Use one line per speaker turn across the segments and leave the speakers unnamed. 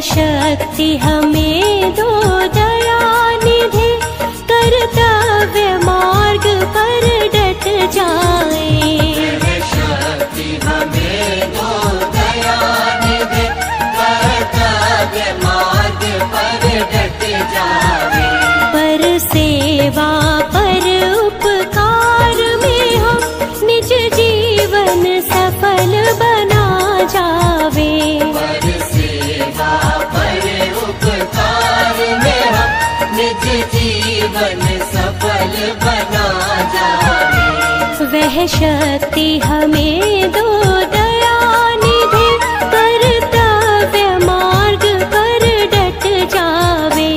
शक्ति हमें दो दयानिधि, कर्तव्य मार्ग पर डट जाए।
वह शक्ति हमें दो दयानिधि, कर्तव्य मार्ग पर डट जाए।
पर सेवा पर उपकार में हम निज जीवन सफल बना जावे।
पर सेवा पर उपकार में हम निज जीवन सफल बना जावे।
वह शक्ति हमें दो दयानिधि, कर्तव्य मार्ग पर डट जावे।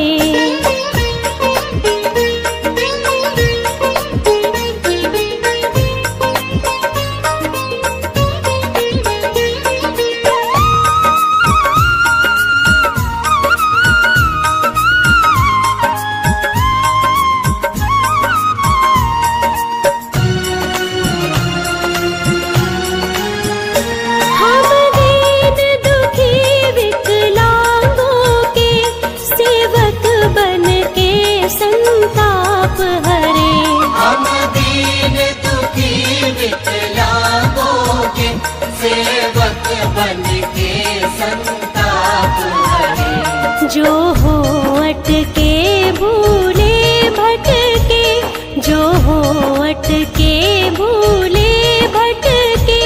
सेवक बन के संताप हरे।
जो हो अटके भूले भटके, जो हो अटके भूले भटके,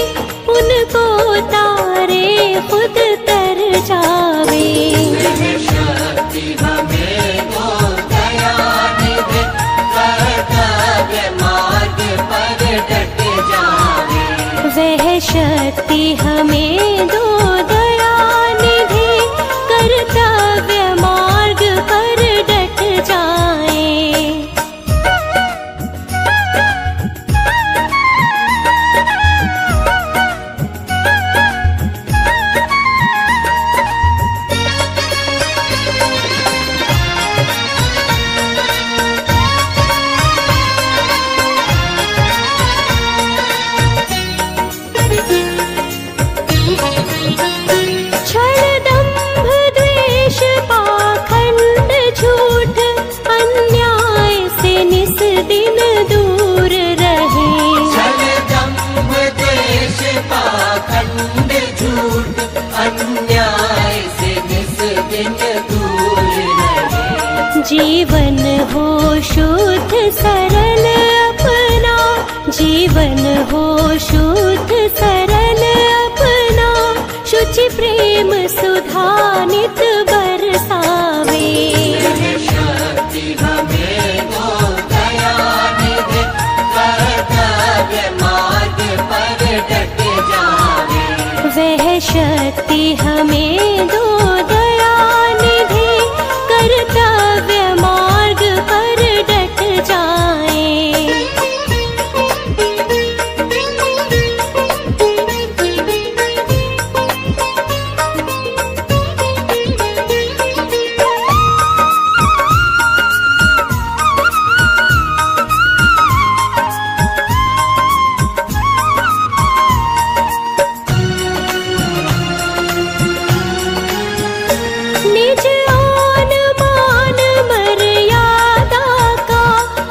उनको तारे खुद तर जावे।
वह शक्ति हमें दो दयानिधि, कर्तव्य मार्ग पर डट जावे।
वह शक्ति हमें दो दयानिधि, कर्तव्य मार्ग पर डट जाए। जीवन हो शुद्ध सरल अपना, जीवन हो शुद्ध सरल अपना, शुचि प्रेम सुधा नित बरसावे।
शक्ति हमें दो दयानिधि, कर्तव्य मार्ग पर डट जावे।
वह शक्ति हमें दो दयानिधि, कर्तव्य मार्ग पर डट जाए। निज आन मान मर्यादा का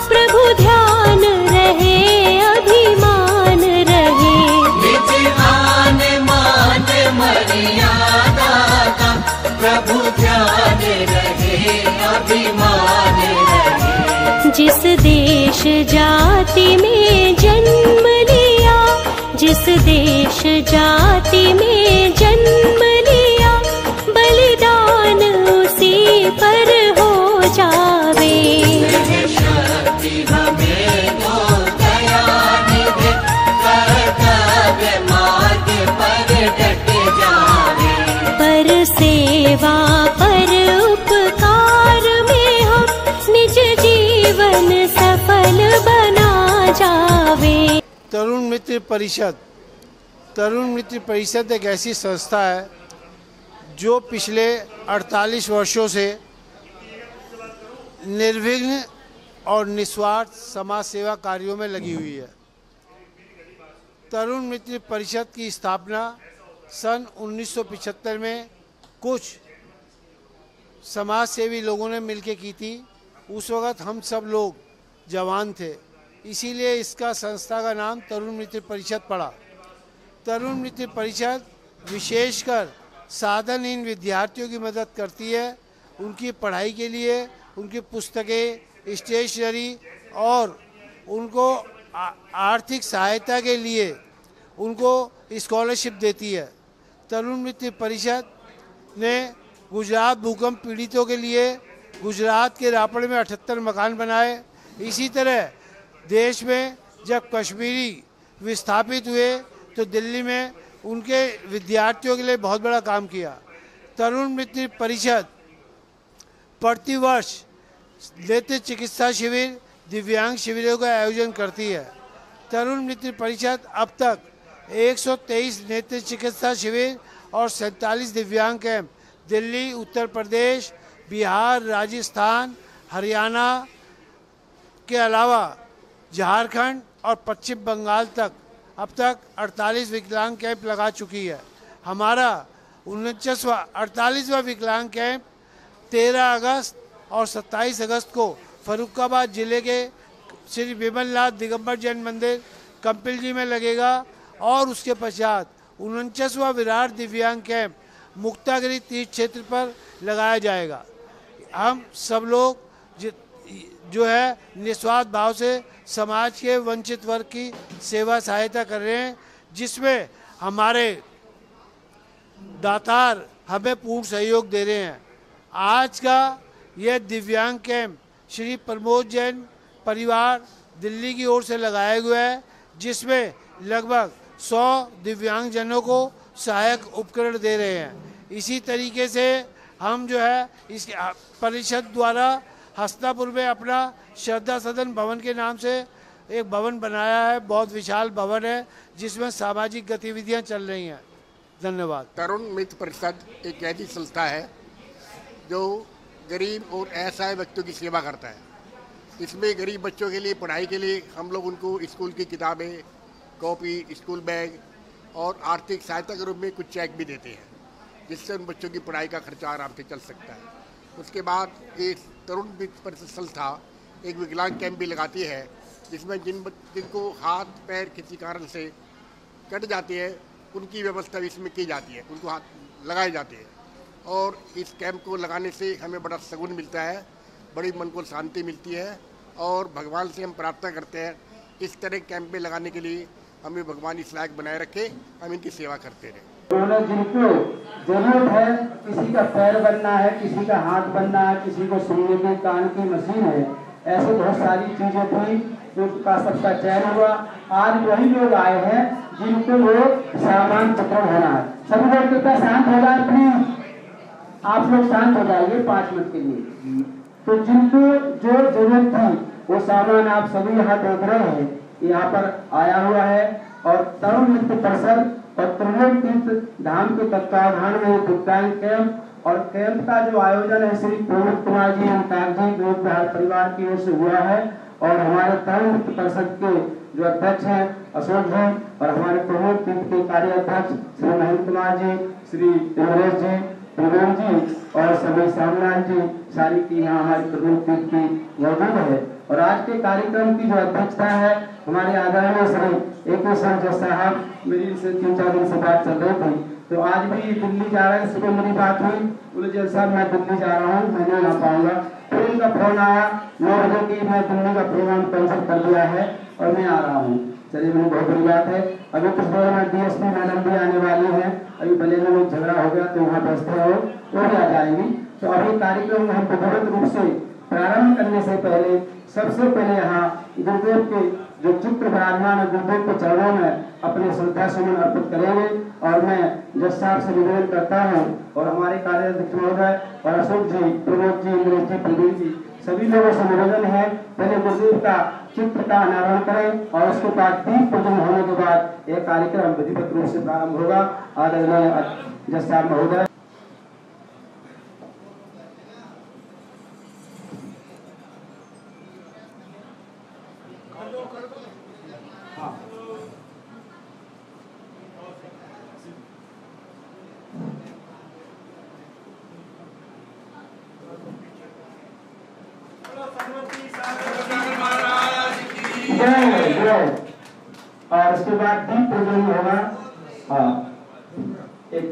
प्रभु ध्यान रहे, अभिमान रहे।
निज आन मान मर्यादा का प्रभु ध्यान रहे, अभिमान रहे।
जिस देश जाति में जन्म लिया, जिस देश जाति में जन्म लिया, बलिदान उसी पर हो जावे।
शक्ति हमें दो दयानिधि, कर्तव्य मार्ग पर डट जावे।
पर सेवा पर उपकार में हम निज जीवन सफल बना जावे।
तरुण मित्र परिषद। तरुण मित्र परिषद एक ऐसी संस्था है जो पिछले 48 वर्षों से निर्विघ्न और निस्वार्थ समाज सेवा कार्यों में लगी हुई है। तरुण मित्र परिषद की स्थापना सन 1975 में कुछ समाज सेवी लोगों ने मिलके की थी। उस वक़्त हम सब लोग जवान थे, इसीलिए इसका संस्था का नाम तरुण मित्र परिषद पड़ा। तरुण मित्र परिषद विशेषकर साधनहीन विद्यार्थियों की मदद करती है, उनकी पढ़ाई के लिए, उनकी पुस्तकें, स्टेशनरी और उनको आर्थिक सहायता के लिए उनको स्कॉलरशिप देती है। तरुण मित्र परिषद ने गुजरात भूकंप पीड़ितों के लिए गुजरात के रापड़ में 78 मकान बनाए। इसी तरह देश में जब कश्मीरी विस्थापित हुए तो दिल्ली में उनके विद्यार्थियों के लिए बहुत बड़ा काम किया। तरुण मित्र परिषद प्रतिवर्ष नेत्र चिकित्सा शिविर, दिव्यांग शिविरों का आयोजन करती है। तरुण मित्र परिषद अब तक 123 नेत्र चिकित्सा शिविर और 47 दिव्यांग कैंप दिल्ली, उत्तर प्रदेश, बिहार, राजस्थान, हरियाणा के अलावा झारखंड और पश्चिम बंगाल तक अब तक 48 विकलांग कैंप लगा चुकी है। हमारा 48वां विकलांग कैंप 13 अगस्त और 27 अगस्त को फर्रुखाबाद जिले के श्री विमलनाथ दिगंबर जैन मंदिर कंपिल जी में लगेगा और उसके पश्चात 49वां विराट दिव्यांग कैंप मुक्तागिरी तीर्थ क्षेत्र पर लगाया जाएगा। हम सब लोग जो है निस्वार्थ भाव से समाज के वंचित वर्ग की सेवा सहायता कर रहे हैं, जिसमें हमारे दातार हमें पूर्ण सहयोग दे रहे हैं। आज का यह दिव्यांग कैंप श्री प्रमोद जैन परिवार दिल्ली की ओर से लगाया गया है, जिसमें लगभग 100 दिव्यांगजनों को सहायक उपकरण दे रहे हैं। इसी तरीके से हम जो है इस परिषद द्वारा हस्तापुर में अपना श्रद्धा सदन भवन के नाम से एक भवन बनाया है। बहुत विशाल भवन है जिसमें सामाजिक गतिविधियां चल रही हैं। धन्यवाद।
तरुण मित्र परिषद एक ऐसी संस्था है जो गरीब और असहाय व्यक्तियों की सेवा करता है। इसमें गरीब बच्चों के लिए पढ़ाई के लिए हम लोग उनको स्कूल की किताबें, कॉपी, स्कूल बैग और आर्थिक सहायता के रूप में कुछ चेक भी देते हैं, जिससे उन बच्चों की पढ़ाई का खर्चा आराम से चल सकता है। उसके बाद एक तरुण मित्र परिषद संस्था एक विकलांग कैंप भी लगाती है, जिसमें जिनको हाथ पैर किसी कारण से कट जाते हैं उनकी व्यवस्था इसमें की जाती है, उनको हाथ लगाए जाते हैं। और इस कैंप को लगाने से हमें बड़ा सुकून मिलता है, बड़ी मन को शांति मिलती है और भगवान से हम प्रार्थना करते हैं इस तरह कैंप में लगाने के लिए हमें भगवान इस लायक बनाए रखे, हम इनकी सेवा करते रहें।
उन्होंने जिनको जरूरत है, किसी का पैर बनना है, किसी का हाथ बनना है, किसी को सुनने के कान की मशीन है, ऐसे बहुत सारी चीजें थी उनका सबका चयन हुआ। आज वही लोग आए हैं जिनको वो सामान वितरण होना है। सभी लोग कृपया शांत हो जाए प्लीज, आप लोग शांत हो जाइए 5 मिनट के लिए। तो जिनको जो जरूरत थी वो सामान आप सभी यहाँ देख रहे हैं, यहाँ पर आया हुआ है। और तरुण मित्र परिषद और त्रिलोक तीर्थ धाम के तत्वावधान में दिव्यांग कैंप और कैंप का जो आयोजन है श्री प्रमोद कुमार जी अंताग जी ग्रुप बिहार परिवार की ओर से हुआ है। और हमारे तरुण मित्र परिषद के जो अध्यक्ष हैं अशोक जी और हमारे प्रमोद तीर्थ के कार्याध्यक्ष श्री महेंद्र कुमार जी, श्री नरेश जी, प्रवीण जी और सभी श्यामलाल जी, सारी टीम यहाँ हमारे प्रमोद तीर्थ की मौजूद है। और आज के कार्यक्रम की जो अध्यक्षता है हमारे आदरणीय श्री AK संजय साहब, मेरी से 3-4 दिन से बात चल रही थी, तो आज भी दिल्ली जा रहे हैं। सुबह मेरी बात हुई, बोले जैल साहब मैं दिल्ली जा रहा हूँ, मैं नहीं आ पाऊंगा। फिर उनका फोन आया 9 बजे की, मैं दिल्ली का प्रोग्राम कैंसिल कर दिया है और मैं आ रहा हूँ। चलिए मैंने बहुत बड़ी बात है। अभी कुछ देर में DSP मैडम भी आने वाली है, अभी बलेना में झगड़ा हो गया तो वहाँ व्यस्त है वो भी आ जाएंगी। तो अभी कार्यक्रम हम विधिवत रूप से प्रारंभ करने से पहले सबसे पहले यहाँ गुरुदेव के जो चित्र विराजमान है गुरुदेव के चरणों में अपने श्रद्धा सुमन अर्पित करेंगे। और मैं जज साहब से निवेदन करता हूँ और हमारे कार्याध्यक्ष महोदय और अशोक जी, प्रमोद जी, इंद्रेश जी, प्रवीण जी, सभी लोगों से निवेदन है पहले गुरुदेव का चित्र का अनावरण करें और उसके बाद दीप पूजन होने के बाद यह कार्यक्रम विधिवत रूप से प्रारंभ होगा। आदरणीय जज साहब महोदय। जय। और उसके बाद दीप प्रज्वलन होगा। हाँ एक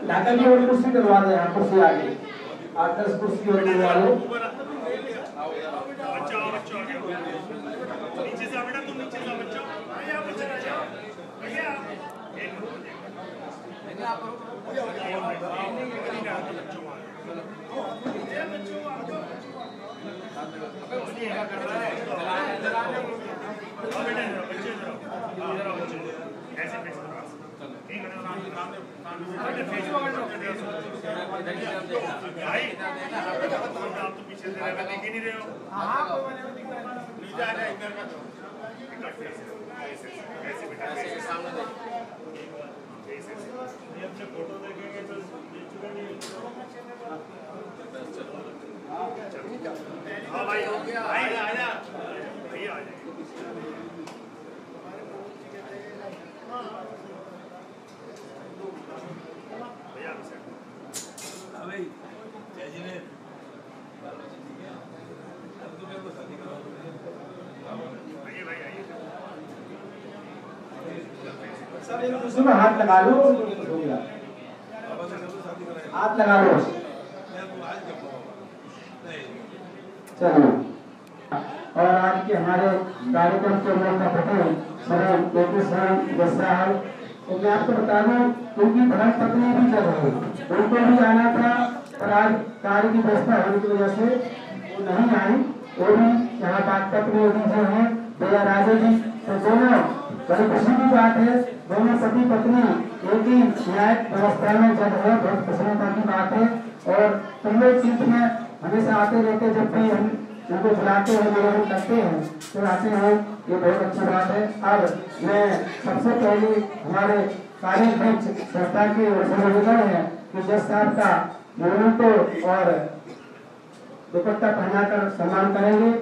ढाका की और कुर्सी करवा दे। यहाँ कुर्सी आगे 8-10 कुर्सी और करवा लो।
नीचे से बेटा, तुम नीचे से बच्चों, भैया बच्चे भैया भैया पीछे से नहीं रहे हो। ऐसे बेटा सामने अपने फोटो देखेंगे तो हाँ भाई आजा भैया आ जाए।
सब एक दूसरे में हाथ लगा लो। हो गया, हाथ लगा लो। चलो, और आज के हमारे कार्यक्रम के मुख्य शरण है। तो मैं आपको बता दूं, उनकी धर्म पत्नी भी चल रही है, उनको भी आना था पर आज कार्य की व्यवस्था होने की वजह से वो नहीं आई। वो भी यहाँ बात पत्नी जो है दया राजे जी, तो दोनों बड़ी खुशी की बात है। दोनों पति पत्नी एक ही न्याय व्यवस्था में चल रहे, बहुत प्रसन्नता की बात है। और तुम लोग चिंत में हमेशा आते रहते, जब भी हम उनको बुलाते हैं मनोरंजन करते हैं तो आते हैं, ये बहुत अच्छी बात है। अब मैं सबसे पहले हमारे कार्यक्रम संस्था के निवेदन है कि जज साहब का मोमेंटो और दुपट्टा पहनाकर सम्मान करेंगे।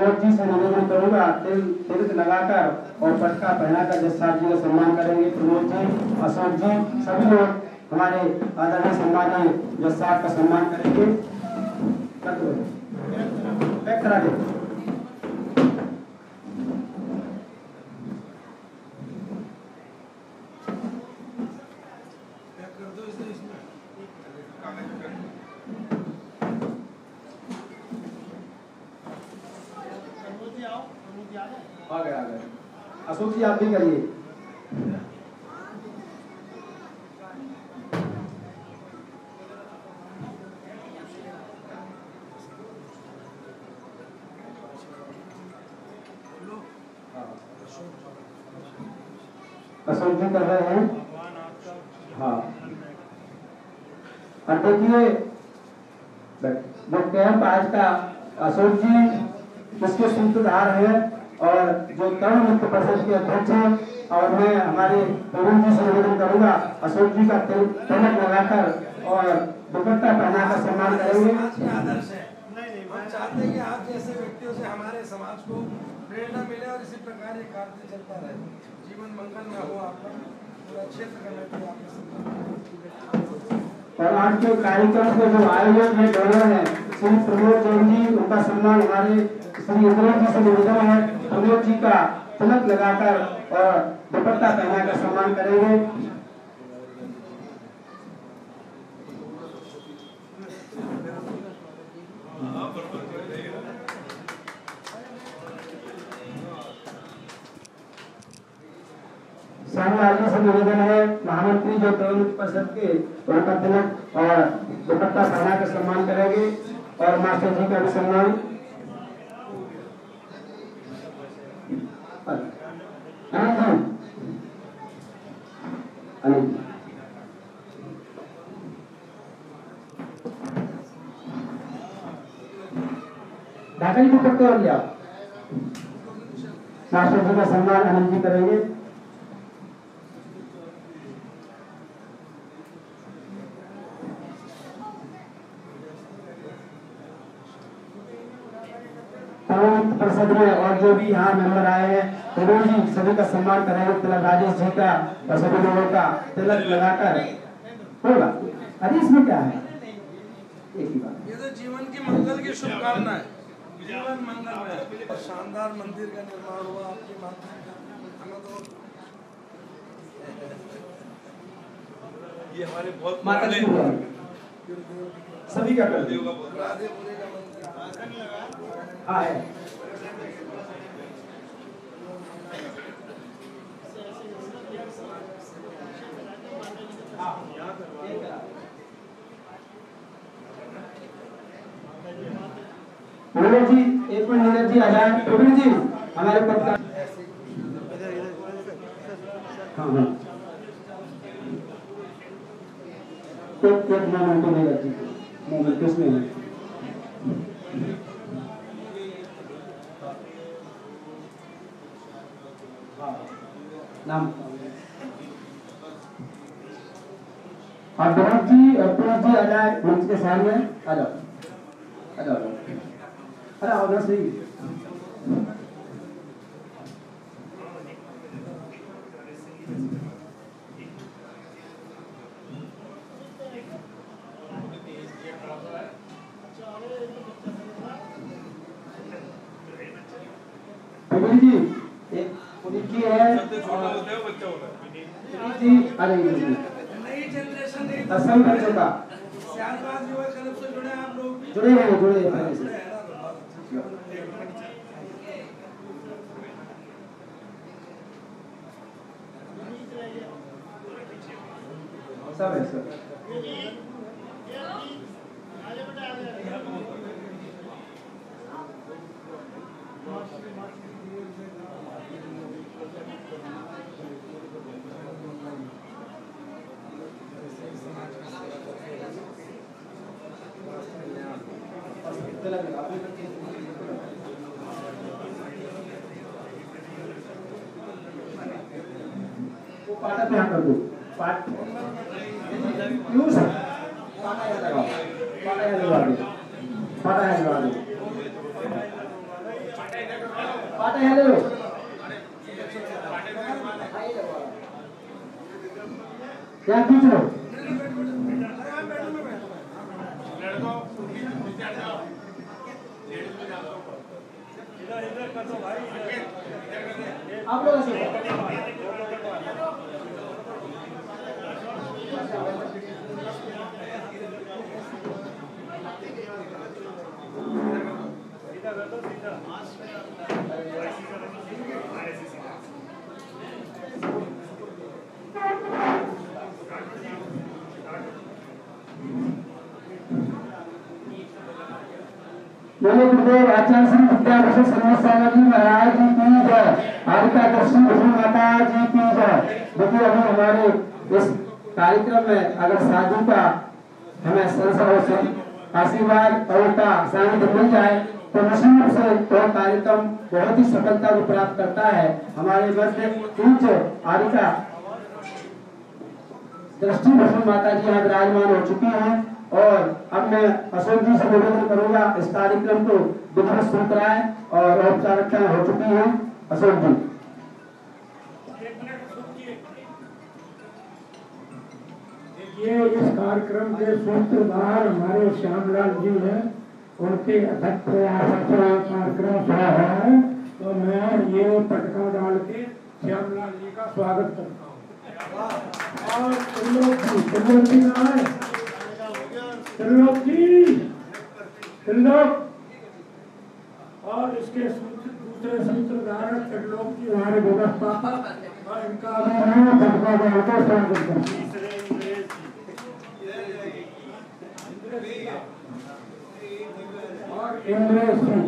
प्रमोद जी से निवेदन करूंगा तिलक लगाकर और पटका पहनाकर जज साहब जी का सम्मान करेंगे। प्रमोद जी, अशोक जी, सभी लोग हमारे आदरणीय सम्मानीय जज साहब का सम्मान करेंगे। पैक करा दे। आ गए। अशोक जी आप भी करिए। अशोक जी कर रहे हैं। हाँ, और देखिए जो कैंप आज का अशोक जी इसके सूत्रधार है और जो तरुण मित्र परिषद के अध्यक्ष हैं, और मैं हमारे प्रवीण जी से निवेदन करूंगा अशोक जी का तिलक लगाकर और दुपट्टा पहनाकर सम्मान करेंगे।
आदर्श है, हम चाहते हैं कि आप जैसे व्यक्तियों से हमारे समाज को प्रेरणा मिले और इसी प्रकार ये कार्य चलता रहे। जीवन मंगल में हो आपका पूरा क्षेत्र का।
और आज के कार्यक्रम के जो आयोजक है डोनर है श्री प्रमोद जैन जी, उनका सम्मान हमारे श्री इंद्र जी से निवेदन है प्रमोद जी का तिलक लगाकर और दुपट्टा पहनाकर सम्मान करेंगे। श्यामलाल जी से निवेदन है महामंत्री जो तरुण परिषद के उनका तिलक और दुपट्टा पहना कर सम्मान करेंगे और मास्टर जी का भी सम्मान। ढाका जी दुपट्टे और लिया। मास्टर जी का सम्मान आनंद जी करेंगे। परिषद में और जो भी यहाँ मेंबर आए हैं प्रवीण जी सभी का सम्मान करेंगे। तिलक राजेश जी का और सभी लोगों का तिलक लगाकर होगा। अरे इसमें क्या है, एक ही बात,
ये तो जीवन की मंगल की शुभकामना है। जीवन मंगल में और शानदार मंदिर का निर्माण हुआ आपकी माता का।
ये हमारे बहुत
माता सभी का कर दियो। हाँ है। प्रवीण जी एक मिनट, नीरज जी आ जाए। प्रवीण जी हमारे पत्रकार। हाँ एक मोमेंट नीरज जी, मोमेंट किसमें है? नाम और भरत जी और पुलिस जी आ जाए मंच के सामने। आ जाओ आ जाओ। अरे आओ ना सही। प्रवीण जी एक पुलिस जी है जी, आ जाइए।
नई जनरेशन
असम बच्चों का
सियालबाद युवा क्लब से जुड़े आप लोग
जुड़े हैं सब है सर। वो पाटा पे कर दो। पाट यूज पाटा याद लगाओ। पाटा याद लगा दो। पाटा याद लगा दो। पाटा यहाँ ले लो। यहाँ खींच लो। आप लोग ऐसे बोले गुरुदेव आचार्य श्री विद्याभूषण सर्वस्वामी जी महाराज जी की जय। आदिका दर्शन भूमि माता जी की जय। देखिए अभी हमारे इस कार्यक्रम में अगर साधु का हमें आशीर्वाद और का सानिध्य मिल जाए तो निश्चित रूप से वह कार्यक्रम बहुत ही सफलता को प्राप्त करता है। हमारे मध्य उच्च आदिका दृष्टि भूषण माता जी यहाँ विराजमान हो चुकी हैं और अब मैं अशोक जी से निवेदन करूंगा इस कार्यक्रम को विधिवत शुरू कराएं और औपचारिकताएं हो चुकी हैं। अशोक जी
ये इस कार्यक्रम के सूत्रधार हमारे श्यामलाल जी हैं, उनके अथक प्रयास से कार्यक्रम शुरू हुआ है, तो मैं ये पटका डाल के श्यामलाल जी का स्वागत करता हूँ। और त्रिलोक जी कहाँ है? त्रिलोक जी, त्रिलोक और इसके दूसरे सूत्रधार त्रिलोक जी हमारे व्यवस्था और इनका पटका डाल के स्वागत करता हूँ। और इंद्रेश सिंह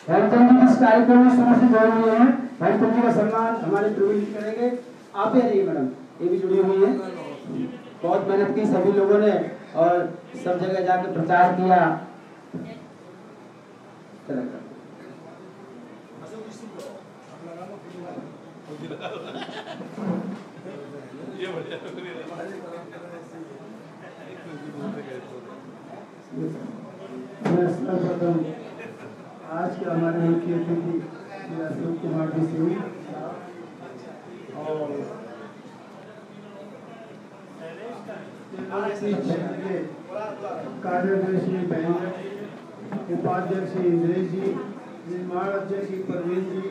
हेमचंद जी इस कार्यक्रम में शुरू से जुड़े हुए हैं। हेमचंद जी का सम्मान हमारे प्रवीण जी करेंगे। आप ही रहिए मैडम, ये भी जुड़ी हुई है। बहुत मेहनत की सभी लोगों ने और सब जगह जाके प्रचार किया।
आज के हमारे मुख्य अतिथि अशोक कुमार जी सिंह और कार्यदर्शी बहन उपाध्यक्ष इंद्रेश जी, निर्माण अध्यक्ष प्रवीण जी,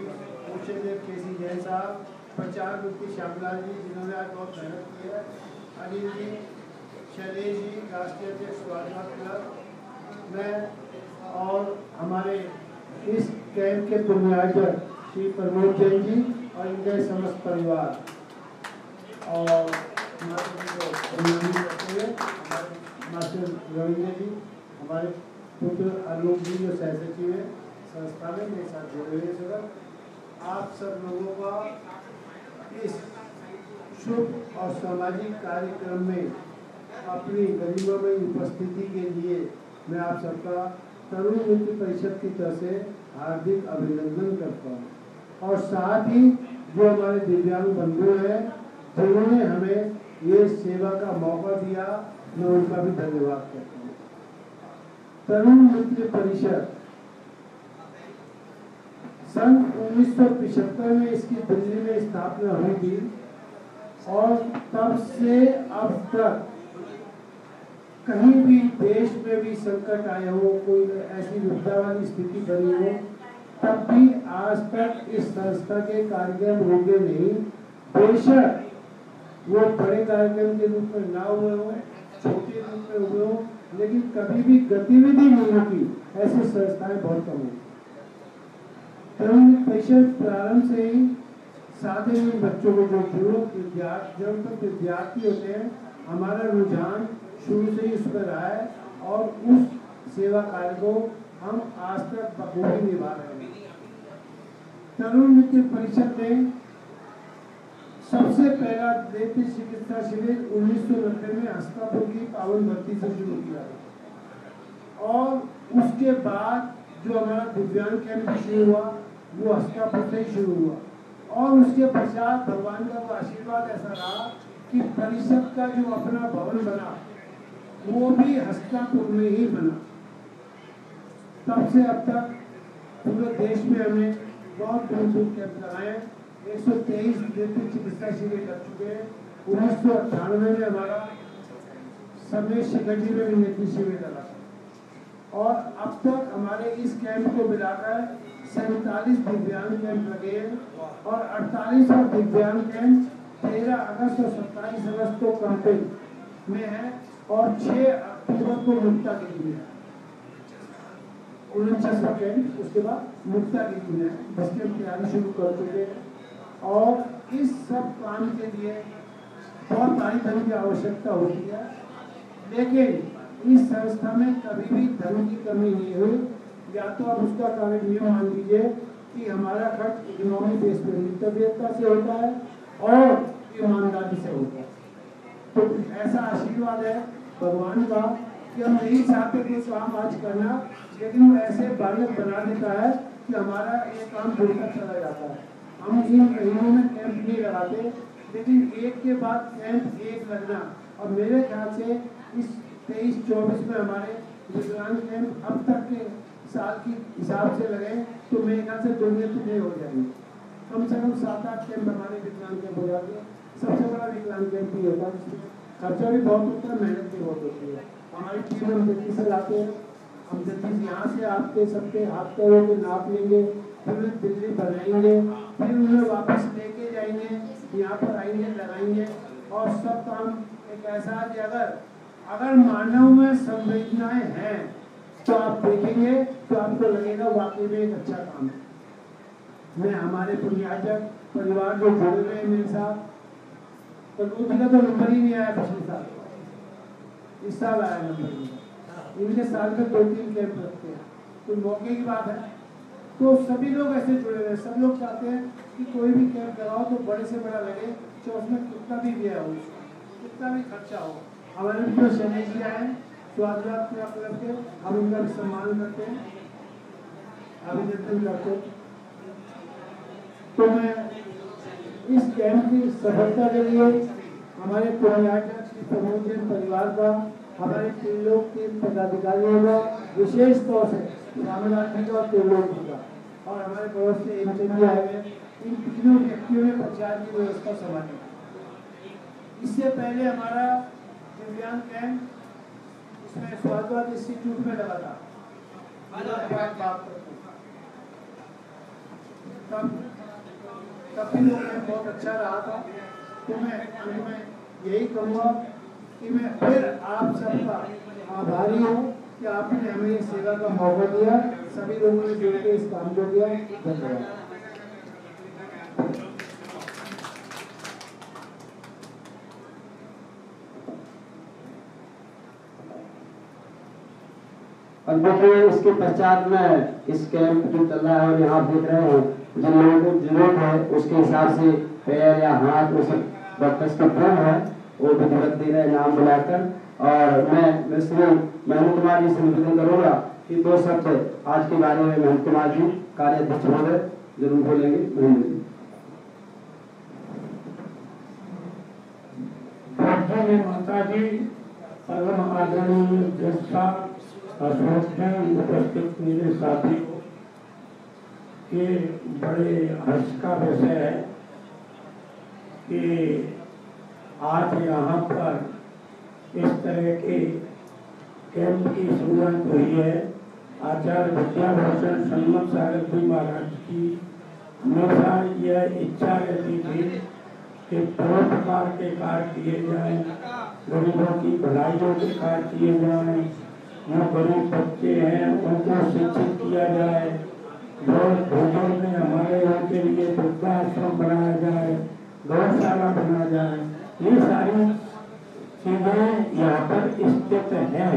मुख्याध्यक्ष केसी जैन साहब, प्रचार मुक्ति श्यामलाल जी जिन्होंने आज बहुत मेहनत की है, अनिल जी, शैलेश जी राष्ट्रीय अध्यक्ष स्वागत क्लब, मैं और हमारे इस कैंप के पुण्यार्जक श्री प्रमोद जैन जी और इनके समस्त परिवार और मास्टर रविंद्र जी, हमारे पुत्र आलोक जी जो सह सचिव है संस्था में मेरे साथ जुड़े हुए सर, आप सब लोगों का इस शुभ और सामाजिक कार्यक्रम में अपनी गरिमामय उपस्थिति के लिए मैं आप सबका तरुण मित्र परिषद की तरफ से हार्दिक अभिनंदन करता हूँ और साथ ही जो हमारे दिव्यांग बंधु हैं जिन्होंने हमें ये सेवा का मौका दिया, मैं उनका भी धन्यवाद करता हूँ। तरुण मित्र परिषद सन 1975 में इसकी दिल्ली में स्थापना हुई थी और तब से अब तक कहीं भी देश में भी संकट आए हो, कोई ऐसी विपदा वाली स्थिति बनी हो, तब भी आज तक इस संस्था के कार्यक्रम रुके नहीं। बेशक वो बड़े कार्यक्रम के रूप में ना हुए हो, छोटे रूप में हुए हो, लेकिन कभी भी गतिविधि नहीं रुकी। ऐसी संस्थाएं बहुत कम हैं। तरुण परिषद प्रारंभ से ही सादे बच्चों को जो जब तक विद्यार्थी होते हैं, हमारा रुझान शुरू से ही उस पर रहा है और उस सेवा कार्य को हम आज तक बखूबी निभा रहे हैं। तरुण मित्र परिषद ने सबसे पहला नेत्र चिकित्सा शिविर 1990 में हस्तापुर की पावन धरती से शुरू किया और उसके बाद जो हमारा दिव्यांग कैंप शुरू हुआ वो हस्तापुर से ही शुरू हुआ और उसके पश्चात भगवान का वो आशीर्वाद ऐसा रहा कि परिषद का जो अपना भवन बना वो भी हस्तिनापुर में ही बना। तब से अब तक पूरे देश में हमने बहुत दूर दूर कैंप लगाए। 123 नेत्र चिकित्सा शिविर लग चुके हैं। 1998 में हमारा समय शिखंडी में भी नेत्र शिविर लगा और अब तक हमारे इस कैंप को मिलाकर 47 दिव्यांग कैंप लगे हैं और 48 और दिव्यांग कैंप 13 अगस्त और 27 अगस्त को कैंपिंग में है और 6 अक्टूबर को मुक्तागिरी में है। 49वां कैंप उसके बाद मुक्तागिरी में है, जिसकी हम तैयारी शुरू कर चुके हैं। और इस सब काम के लिए बहुत भारी धन की आवश्यकता होती है, लेकिन इस संस्था में कभी भी धन की कमी नहीं हुई। या तो आप उसका कारण ये मान लीजिए कि हमारा खर्च इकोनॉमी बेस पे नित्यता से होता है और ईमानदारी से होता है। तो ऐसा आशीर्वाद है भगवान का कि हम नहीं चाहते कोई काम आज करना, लेकिन वो ऐसे बालक बना देता है कि हमारा ये काम जुड़ता चला जाता है। हम इन महीनों में कैंप नहीं लगाते, लेकिन एक के बाद कैंप एक लगना और मेरे ख्याल से इस 23-24 में हमारे विकलांग कैंप अब तक के साल की हिसाब से लगे तो मेरे ख्याल से 2 नहीं हो जाएंगे। कम से कम 7-8 कैंप हमारे विकलांग कैंप हो जाते हैं। सबसे बड़ा विकलांग कैंप ही होता है, खर्चा भी बहुत होता है, मेहनत भी बहुत होती है। हमारी टीम हम दिल्ली से लाते हैं, हम दिल्ली यहाँ से आपके सबके हाथ पैरों को नाप लेंगे, फिर उन्हें दिल्ली बनाएंगे, फिर उन्हें वापस लेके जाएंगे, यहाँ पर आएंगे, लगाएंगे। और सब काम एक ऐसा है कि अगर मानव में संवेदनाएं हैं तो आप देखेंगे तो आपको लगेगा वाकई में एक अच्छा काम है। मैं हमारे पुण्याजक परिवार जो जुड़े हुए हैं मेरे साथ, तो जी का तो नंबर ही नहीं आया पिछले साल, इस साल आया नंबर। इनके साल में 2-3 कैंप रखते हैं, तो मौके की बात है। तो सभी लोग ऐसे जुड़े हुए हैं, सब लोग चाहते हैं कि कोई भी कैंप लगाओ तो बड़े से बड़ा लगे, तो उसमें कितना भी व्यय हो, कितना भी खर्चा हो। हमारे जो शैलेश जी आए स्वागत क्लब के, हम उनका भी सम्मान करते हैं, अभिनंदन करते हैं। तो मैं इस कैंप की सफलता के लिए हमारे पुण्याजक श्री प्रमोद जैन परिवार का, हमारे त्रिलोक के पदाधिकारियों का, विशेष तौर से रामदास जी का और त्रिलोक जी का, और हमारे पड़ोस से हेमचंद जी आए हुए, इन तीनों व्यक्तियों ने प्रचार की व्यवस्था संभाली। इससे पहले हमारा दिव्यांग कैंप इसमें स्वास्थ्य इंस्टीट्यूट में लगा था, तब भी लोग बहुत अच्छा रहा था। तो मैं अंत में यही कहूँगा कि मैं फिर आप सबका आभारी हूँ कि आपने हमें इस सेवा का मौका दिया, सभी लोगों ने जुड़ के इस काम को किया। धन्यवाद।
और देखिए इसके पश्चात में इस कैंप जो चल रहा है और यहाँ देख रहे हैं जिन लोगों को जरूरत है उसके हिसाब से पैर या हाथ वो सब डॉक्टर्स का फॉर्म है वो विधिवत दे रहे हैं नाम बुलाकर। और मैं श्री महेंद्र कुमार जी से निवेदन करूँगा कि 2 शब्द आज के बारे में महेंद्र कुमार जी कार्याध्यक्ष महोदय जरूर बोलेंगे। महेंद्र
जी। माता जी, परम आदरणीय ज्येष्ठा उपस्थित मेरे साथियों, ये बड़े हर्ष का विषय है कि आज यहाँ पर इस तरह के कैंप की शुरुआत हुई है। आचार्य विद्याभूषण सन्मत सागर जी महाराज की हमेशा यह इच्छा रहती थी कि परोपकार के कार्य किए जाएं, गरीबों की भलाइयों के कार्य किए जाएं, जो गरीब बच्चे हैं उनको शिक्षित किया जाए, भोजन में हमारे उनके लिए वृद्धाश्रम बनाया जाए, गौशाला बनाया जाए। ये सारी चीजें यहाँ पर स्थित हैं,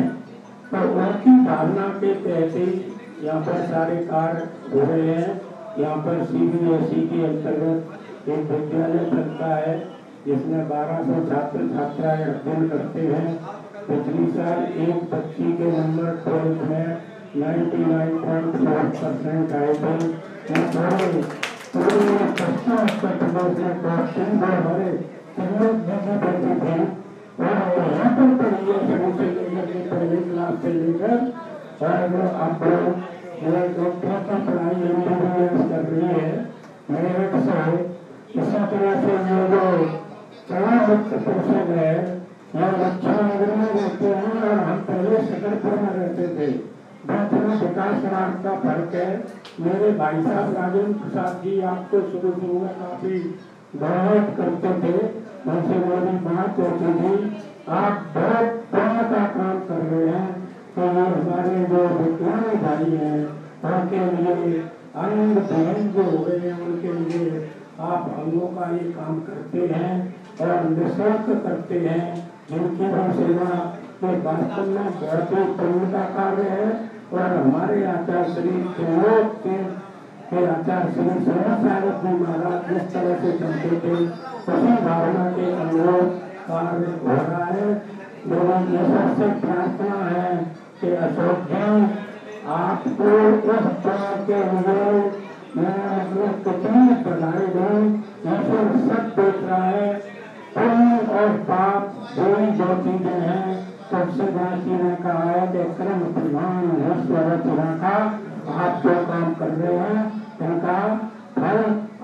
तो उनकी भावना के तहत ही यहाँ पर सारे कार्य हो रहे हैं। यहाँ पर CBSE के अंतर्गत एक विद्यालय चलता है जिसमें 1200 छात्र छात्राएं अध्ययन करते हैं। पिछली साल एक बच्ची के नंबर 12 में 99.4% आए थे। पश्चिम उत्तर प्रदेश में तीन बार हमारे सहयोग दीदी बनती थी और यहाँ पर पढ़ी है शुरू से लेकर पहले क्लास से लेकर और अब मेरे डॉक्टर की पढ़ाई MBBS कर रही है मेरठ से। इसी तरह से ये जो कला मुक्त परिषद है यह लक्ष्मणनगर में रहते हैं और हम पहले शकरपुर में रहते थे। बहुत विकास राम का फर्क है। मेरे भाई साहब राजेंद्र प्रसाद जी आपको शुरू में काफी गौरव करते थे, उनसे मेरी बात होती थी। आप बहुत पुण्य का काम कर रहे हैं तो ये हमारे जो विज्ञानी भाई हैं उनके लिए अंग बहन जो हो गए हैं उनके लिए आप अंगों का ये काम करते हैं और निःशुल्क करते हैं, जिनकी भी सेवा के वास्तव में बहुत ही पुण्य का कार्य है। और हमारे आचार्य श्री त्रिलोक के आचार्य श्री सोमेश्वर जी महाराज जिस तरह से चलते थे उसी भावना के अनुरूप कार्य हो रहा है। मेरी ईश्वर से प्रार्थना है कि अशोक जी आपको इस तरह के लिए मैं कितनी बधाई दूं। ईश्वर सब देख रहा है, पुण्य और पाप दोनों जो चीजें हैं। सबसे जी ने कहा है कि कर्म प्रधान का आप जो काम कर रहे हैं उनका फल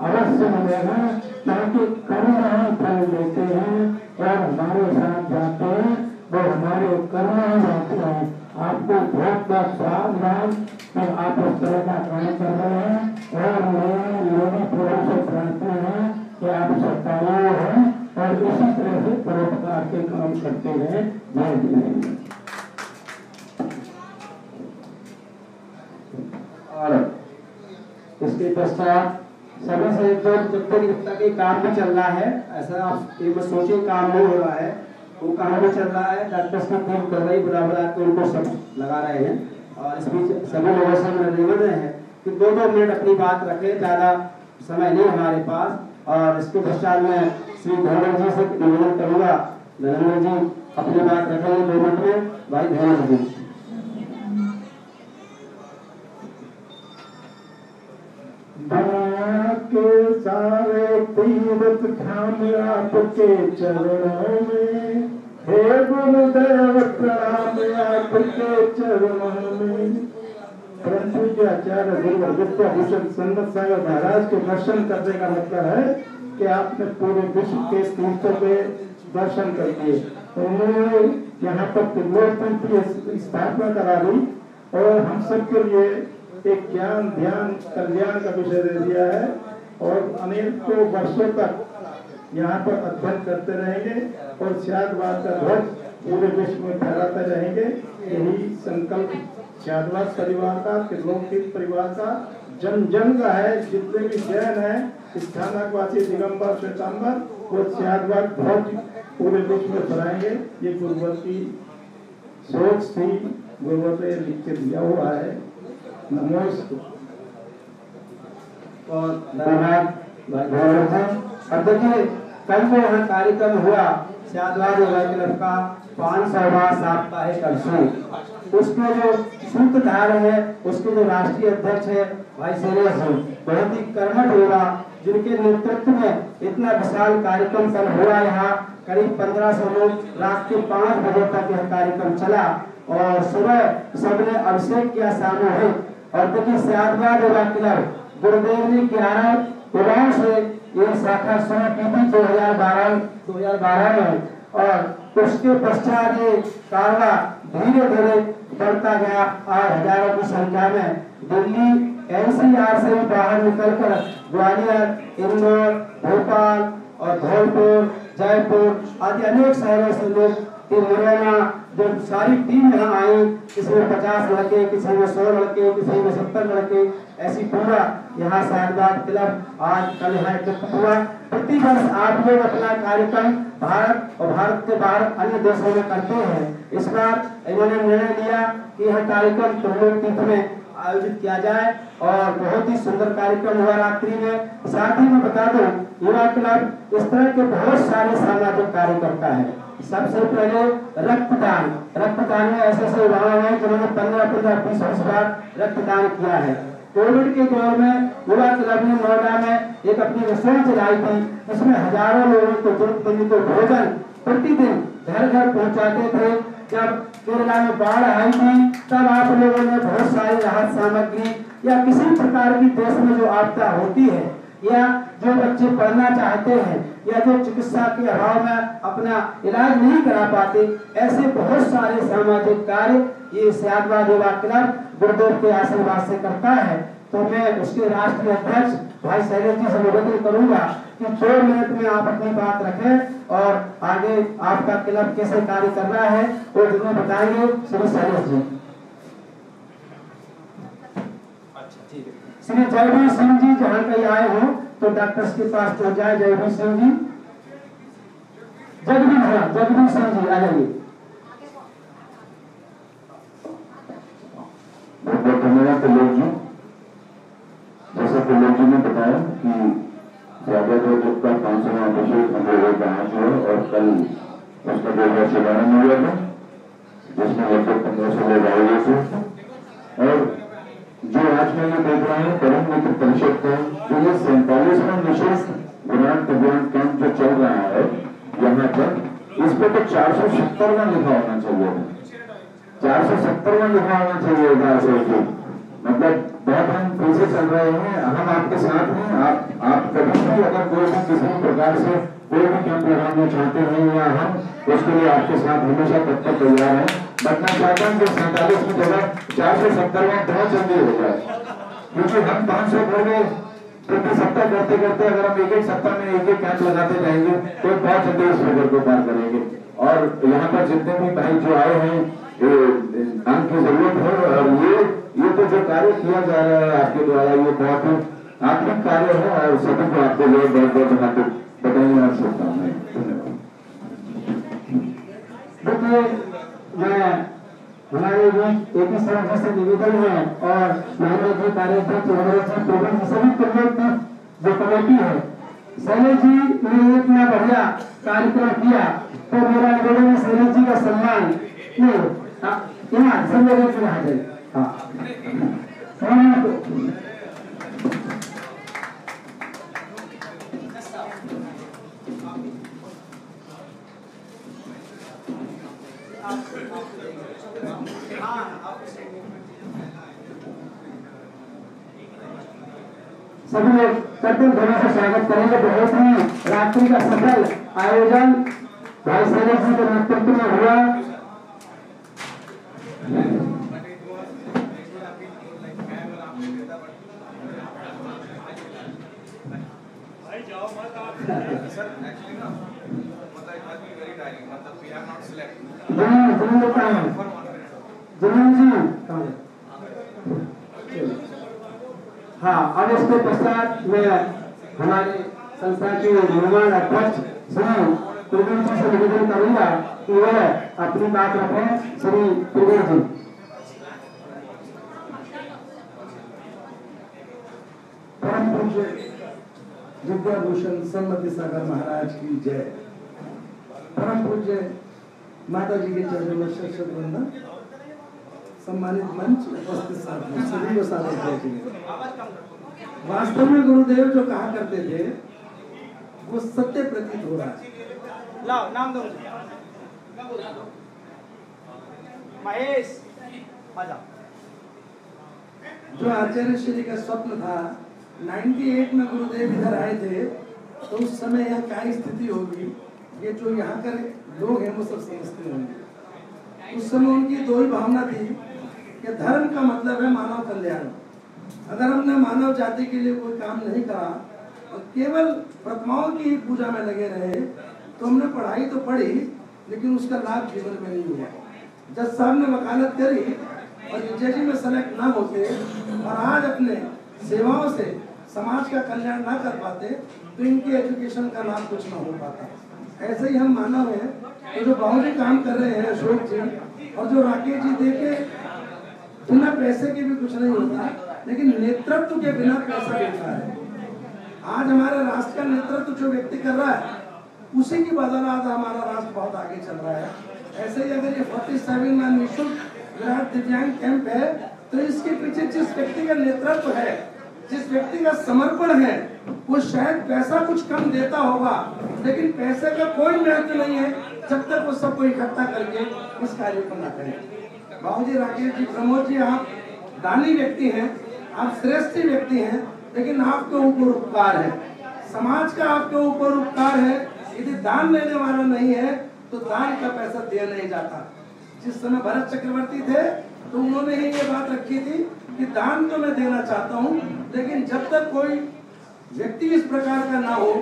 अवश्य मिलेगा, क्योंकि कर्म हम फल लेते हैं और हमारे साथ जाते हैं वो हमारे कर्म ही जाते हैं। आपको बहुत बहुत सावधान कि आप इस तरह का काम कर रहे हैं और मेरे लोगों पूरा से प्रार्थना है कि आप सत्ताएं हैं और इसी तरह से परोपकार के काम करते रहे। जय हिंद। और इसके पश्चात समय से जब तक ये काम भी चल रहा है, ऐसा आप एक सोचे काम नहीं हो रहा है, वो काम भी चल रहा है। डॉक्टर्स की टीम कर रही बुला के उनको सब लगा रहे हैं और इस बीच सभी लोगों से निवेदन है कि 2-2 मिनट अपनी बात रखें, ज्यादा समय नहीं हमारे पास। और इसके पश्चात मैं श्री धर्मेंद्र जी से निवेदन करूंगा, धर्मेंद्र जी अपनी बात रखेंगे 2 मिनट में। भाई धर्मेंद्र जी। दुनिया के सारे तीर्थ धाम आपके चरणों में, हे गुरुदेव प्रणाम आपके चरणों में। परंतु जो आचार्य गुरुवर विद्याभूषण संगत सागर महाराज के दर्शन करने का मतलब है कि आपने पूरे विश्व के तीर्थों के दर्शन कर दिए। उन्होंने यहाँ पर त्रिलोक की स्थापना करा दी और हम सबके लिए एक ज्ञान ध्यान कल्याण का विषय दे दिया है और अनेकों वर्षों तक यहाँ पर अध्ययन करते रहेंगे और शादवाद का ध्वज पूरे विश्व में फहराते रहेंगे। यही संकल्प शादवाद परिवार का, त्रिलोक परिवार का, जन जन का है। जितने भी जैन है स्थानकवासी दिगंबर श्वेतांबर वो शादवाद ध्वज पूरे विश्व में फहराएंगे। ये गुरुवर की सोच थी, गुरुवर ने लिख के दिया हुआ है। नमस्कार और धन्यवाद। अब देखिए कल जो यहाँ कार्यक्रम हुआ शादवाद क्लब का 500वां साप्ताहिक अवसर, उसके जो सूत्रधार है, उसके जो राष्ट्रीय अध्यक्ष है भाई शैलेश जी, बहुत ही कर्मठ होगा, जिनके नेतृत्व में इतना विशाल कार्यक्रम कल हुआ। यहाँ करीब 1500 लोग रात के 5 बजे तक यह कार्यक्रम चला और सुबह सबने अभिषेक किया सामूहिक। और देखिए शादवाद क्लब गुरुदेव जी 11 युवाओं से ये शाखा शुरू की थी 2012 में और उसके पश्चात ये कारवा धीरे धीरे बढ़ता गया और हजारों की संख्या में दिल्ली NCR से भी बाहर निकलकर ग्वालियर, इंदौर, भोपाल और धौलपुर, जयपुर आदि अनेक शहरों से लोग मुरैना जब सारी टीम यहाँ आई, किसी में 50 लड़के, किसी में 100 लड़के, किसी में 70 लड़के, ऐसी पूरा यहाँ शादवाद क्लब आज कल यहाँ एकत्रित हुआ। प्रतिवर्ष आप लोग अपना कार्यक्रम भारत और भारत के बाहर अन्य देशों में करते हैं। इस बार इन्होंने निर्णय लिया कि यह कार्यक्रम त्रिलोक तीर्थ में आयोजित किया जाए और बहुत ही सुंदर कार्यक्रम हुआ रात्रि में। साथ ही मैं बता दूं युवा क्लब इस तरह के बहुत सारे सामाजिक कार्य करता है। सबसे पहले रक्तदान में ऐसे ऐसे युवा हैं जिन्होंने 15-20 बार रक्तदान किया है।
कोविड के दौर में युवा क्लब ने नोएडा में एक अपनी रसोई चलाई थी, जिसमें हजारों लोगों को जरूरतमंद को भोजन प्रतिदिन घर घर पहुंचाते थे। जब केरला में बाढ़ आई थी तब आप लोगों ने बहुत सारी राहत सामग्री या किसी प्रकार की देश में जो आपदा होती है या जो बच्चे पढ़ना चाहते हैं या जो चिकित्सा के अभाव में अपना इलाज नहीं करा पाते, ऐसे बहुत सारे सामाजिक कार्य ये सियादवाद युवा क्लब गुरुदेव के आशीर्वाद से करता है। तो मैं उसके राष्ट्रीय अध्यक्ष भाई शैलेश जी से निवेदन करूंगा कि 2 मिनट में आप अपनी बात रखें और आगे आपका क्लब कैसे कार्य कर रहा है वो जरूर बताएंगे। श्री शैलेश जी। श्री जयवीर सिंह जी जहाँ कहीं आए हो तो डॉक्टर्स के पास पहुंच जाए। जयवीर सिंह जी, जगदीश सिंह जी आ जाइए।
धन्यवाद प्रलोक जी। जैसा प्रलोक जी ने बताया कि ज्यादातर का 500वां अभिषेक हम लोगों का आज हुआ और कल उसका 2000 शुभारंभ हुआ था, जिसमें लगभग 1500 लोग आए हुए थे। और जो आज मैं ये देख रहा है तरुण मित्र परिषद का जो ये 47वां निःशुल्क ग्रांट कल्याण कैंप जो चल रहा है यहाँ पर, इस पे तो 470वां लिखा होना चाहिए था, 470वां लिखा होना चाहिए था। मतलब बहुत हम पीछे चल रहे हैं। हम आपके साथ हैं। आप कभी भी अगर कोई भी किसी प्रकार से कोई भी कैंप लगाना चाहते हैं या हम उसके लिए आपके साथ हमेशा तत्पर तैयार हैं। बट मैं चाहता हूँ कि 47 की जगह 470वां बहुत जल्दी हो जाए, क्योंकि हम 500 घोड़े प्रति सप्ताह करते करते अगर हम एक सप्ताह में एक कैंप लगाते जाएंगे तो बहुत जल्दी इस फिगर को पार करेंगे। और यहाँ पर जितने भी भाई जो आए हैं अंक की जरूरत है। और ये तो जो कार्य किया जा रहा है आपके द्वारा ये बहुत ही आत्मिक कार्य है और सभी को आपके लिए बहुत बहुत हार्दिक बताइए और शुभकामनाएं।
देखिए मैं हमारे बीच एपी सर जी से निवेदन है और महेंद्र जी कार्याध्यक्ष सभी प्रमुख की जो कमेटी है, शैलेश जी ने इतना बढ़िया कार्यक्रम किया तो मेरा निवेदन है शैलेश जी का सम्मान नहीं यहाँ संवेदन से रहा जाए। सभी लोग कर्तव्य ध्वनि से स्वागत करेंगे। बहुत ही रात्रि का सफल आयोजन भाई शैलेश जी के नेतृत्व में हुआ। हाँ, अब इसके पश्चात मैं हमारे संस्था के निर्माण अध्यक्ष श्री प्रवीण जी से निवेदन करूंगा कि वह अपनी बात रखें। श्री प्रवीण जी।
परम पूज्य विद्याभूषण सम्मति सागर महाराज की जय। परम पूज्य माता जी के चरणों में शत वंदन। सम्मानित मंच उपस्थित साथियों सभी को सादर किया। वास्तव में गुरुदेव जो कहा करते थे वो सत्य प्रतीत हो रहा है।
लाओ नाम दो महेश मजा।
जो आचार्य श्री का स्वप्न था 98 में गुरुदेव इधर आए थे तो उस समय यहाँ क्या स्थिति होगी ये जो यहाँ के लोग हैं वो सब समझते होंगे। उस समय उनकी दो ही भावना थी कि धर्म का मतलब है मानव कल्याण। अगर हमने मानव जाति के लिए कोई काम नहीं करा और केवल प्रतिमाओं की पूजा में लगे रहे तो हमने पढ़ाई तो पढ़ी लेकिन उसका लाभ जीवन में नहीं हुआ। जज साहब ने वकालत करी और जज में सेलेक्ट ना होते और आज अपने सेवाओं से समाज का कल्याण ना कर पाते तो इनकी एजुकेशन का लाभ कुछ ना हो पाता। ऐसे ही हम मानव हैं तो जो बाबूजी काम कर रहे हैं अशोक जी और जो राकेश जी देखे बिना पैसे के भी कुछ नहीं होता लेकिन नेतृत्व के बिना पैसा देता है। आज हमारे राष्ट्र का नेतृत्व जो व्यक्ति कर रहा है उसी की बदौलत हमारा राष्ट्र बहुत आगे चल रहा है। ऐसे ही अगर ये 47वां निःशुल्क विराट दिव्यांग कैंप है तो इसके पीछे जिस व्यक्ति का नेतृत्व है, जिस व्यक्ति का समर्पण है, वो शायद पैसा कुछ कम देता होगा, लेकिन पैसे का कोई महत्व नहीं है जब तक वो सबको इकट्ठा करके इस कार्य को ना करें। बाबूजी राकेश जी, प्रमोद जी, आप दानी व्यक्ति हैं, आप श्रेष्ठ व्यक्ति हैं, लेकिन आपके ऊपर उपकार है, समाज का आपके ऊपर उपकार है। यदि दान लेने वाला नहीं है तो दान का पैसा दिया नहीं जाता। जिस समय भरत चक्रवर्ती थे तो उन्होंने ही ये बात रखी थी कि दान तो मैं देना चाहता हूँ, लेकिन जब तक कोई व्यक्ति इस प्रकार का ना हो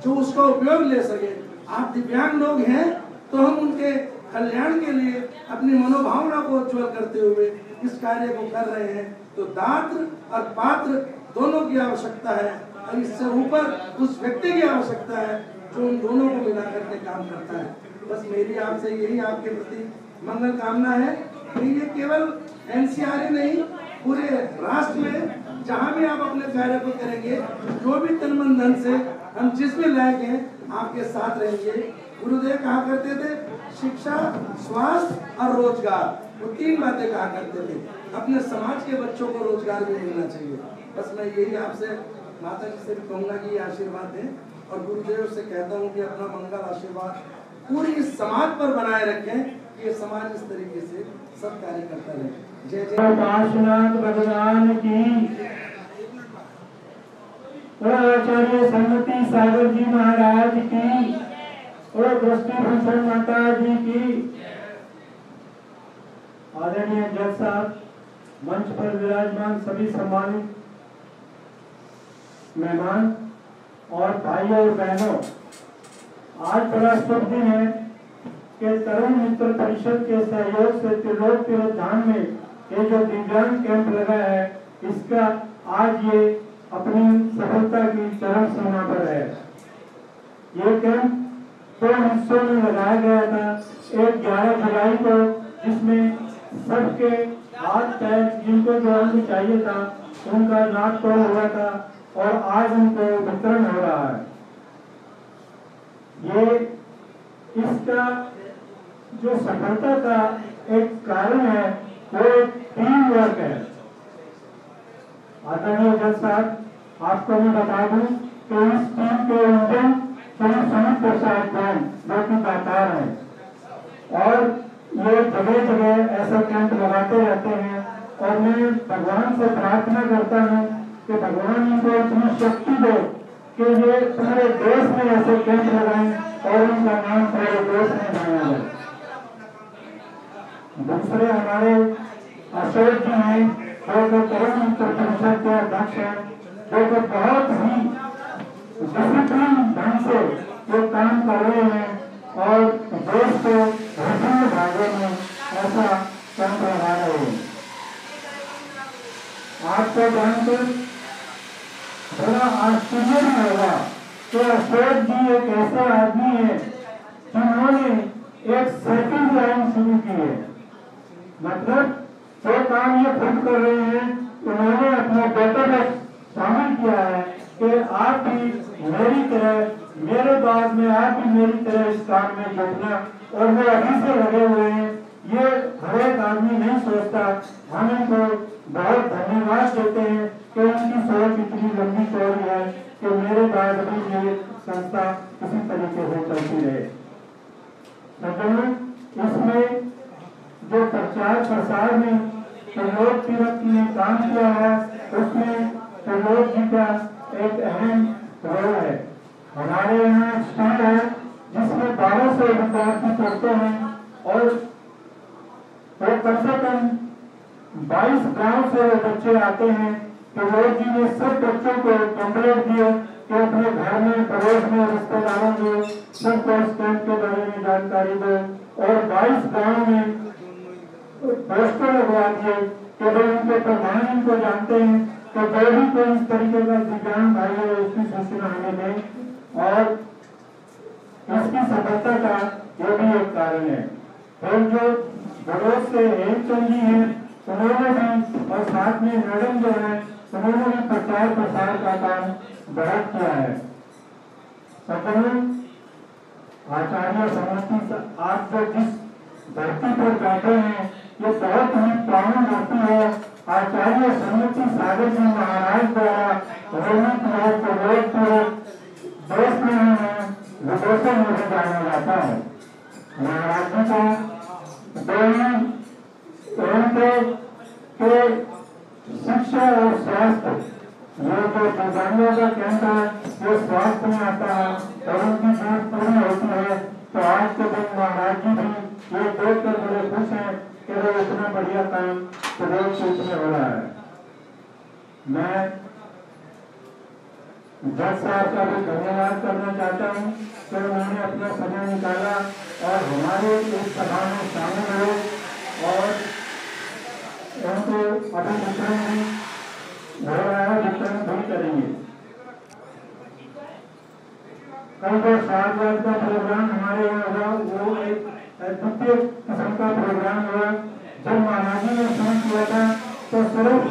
जो उसका उपयोग ले सके। आप दिव्यांग लोग हैं तो हम उनके कल्याण के लिए अपनी मनोभावना को उज्ज्वल करते हुए इस कार्य को कर रहे हैं। तो दात्र और पात्र दोनों की आवश्यकता है, और इससे ऊपर उस व्यक्ति की आवश्यकता है जो उन दोनों को मिला करके काम करता है। बस मेरी आपसे यही आपके प्रति मंगल कामना है कि ये केवल एनसीआर ही नहीं, पूरे राष्ट्र में जहाँ भी आप अपने कार्य को करेंगे, जो भी तन मन धन से हम जिस भी लायक हैं आपके साथ रहेंगे। गुरुदेव कहा करते थे शिक्षा, स्वास्थ्य और रोजगार, वो 3 बातें कहा करते थे। अपने समाज के बच्चों को रोजगार भी मिलना चाहिए। बस मैं यही आपसे माता जी से भी कहूँगा कि ये आशीर्वाद दें, और गुरुदेव से कहता हूँ कि अपना मंगल आशीर्वाद पूरी इस समाज पर बनाए रखें कि ये समाज इस तरीके से सब कार्य करता रहे। जय जय
काशीनाथ भगवान की, और आचार्य सन्मति सागर जी महाराज की, और दृष्टि भूषण माता जी की। आदरणीय जज साहब, मंच पर विराजमान सभी सम्मानित मेहमान और भाइयों और बहनों, आज बड़ा शुभ दिन है कि तरुण मित्र परिषद के सहयोग से त्रिलोक तीर्थ धाम में ये जो दिव्यांग कैंप लगा है, इसका आज ये अपनी सफलता की चरम सीमा पर है। ये कैंप 2 हिस्सों में लगाया गया था। एक 11 जुलाई को, जिसमें सबके हाथ पैर जिनको जो अंग चाहिए था उनका नाप तोड़ हुआ था, और आज उनको वितरण हो रहा है। ये इसका जो सफलता का एक कारण है वो एक टीम वर्क है। आदरणीय जज साहब, आपको मैं बता दूं कि इस टीम के इंजन श्री सुमित प्रसाद जैन जो कि दातार है, और ये जगह जगह ऐसा कैंप लगाते रहते हैं। और मैं भगवान से प्रार्थना करता हूँ कि भगवान इनको इतनी शक्ति दो कि ये पूरे देश में ऐसे कैंप लगाएं और उनका नाम पूरे देश में जाना जाए। दूसरे हमारे अशोक जी हैं, जो तरुण मित्र परिषद के अध्यक्ष हैं, जो बहुत ही डिसिप्लिन ढंग से ये काम कर रहे हैं, और देश को विभिन्न भागों में ऐसा कैंप लगा रहे हैं। आपको जानकर बड़ा आश्चर्य भी होगा कि अशोक जी एक ऐसे आदमी है जिन्होंने एक सेकंड लाइन शुरू की है। मतलब जो काम ये खुद कर रहे हैं, उन्होंने अपने बेटे को शामिल किया है कि आप भी मेरी तरह, मेरे बाद में आप भी मेरी तरह इस काम में जुड़ना, और वो अभी से लगे हुए हैं। ये हर एक आदमी नहीं सोचता। हम इनको बहुत धन्यवाद देते हैं कि उनकी सोच इतनी लंबी चौड़ी है कि मेरे बाद भी ये संस्था इसी तरीके से चलती रहे। इसमें जो प्रचार प्रसार में त्रिलोक तीर्थ ने काम किया है, उसमें त्रिलोक जी का एक अहम रोल है। हमारे यहाँ एक स्कूल है जिसमें 1200 विद्यार्थी पढ़ते हैं, और वो कम से कम 22 गांव से बच्चे आते हैं। त्रिलोक जी ने सब बच्चों को पैम्फलेट दिए कि अपने घर में, पड़ोस में, रिश्तेदारों में सबको इस कैंप के बारे में जानकारी दो, और 22 गांव में पोस्टर लगवा दिए कि वो उनके प्रधान इनको जानते हैं, तो जो भी कोई इस तरीके का दिव्यांग भाई है उसकी सूचना हमें दें। और इसकी सफलता का ये भी एक कारण है। फिर जो बड़ोस से हेमचंद जी हैं, उन्होंने भी, और साथ में मैडम जो है, उन्होंने भी प्रचार प्रसार का काम बहुत किया है। आचार्य समिति, आप जो जिस धरती पर बैठे हैं, ये बहुत ही पावन धरती है। श्रीमती सागर जी महाराज द्वारा वर्णित लोग पूरे देश में ही है, विदेशों में भी जाना जाता है। महाराज जी को दोनों के शिक्षा और स्वास्थ्य, ये जो दिव्यांगों का केंद्र है वो स्वास्थ्य में आता है और उनकी जरूरत पूरी होती है। तो आज के दिन महाराज जी भी ये देखकर बड़े खुश हैं कि वो इतना बढ़िया काम प्रदेश क्षेत्र में हो रहा है। मैं जज साहब का भी धन्यवाद करना चाहता हूँ कि उन्होंने अपना समय निकाला और हमारे इस सभा में शामिल हुए और उनको अभी वितरण हो रहा है, वितरण भी करेंगे। कल जो 7 बजे का प्रोग्राम हमारे यहाँ हुआ वो एक अद्वितीय किस्म का प्रोग्राम हुआ। जब महाराज जी ने शुरू किया था तो सिर्फ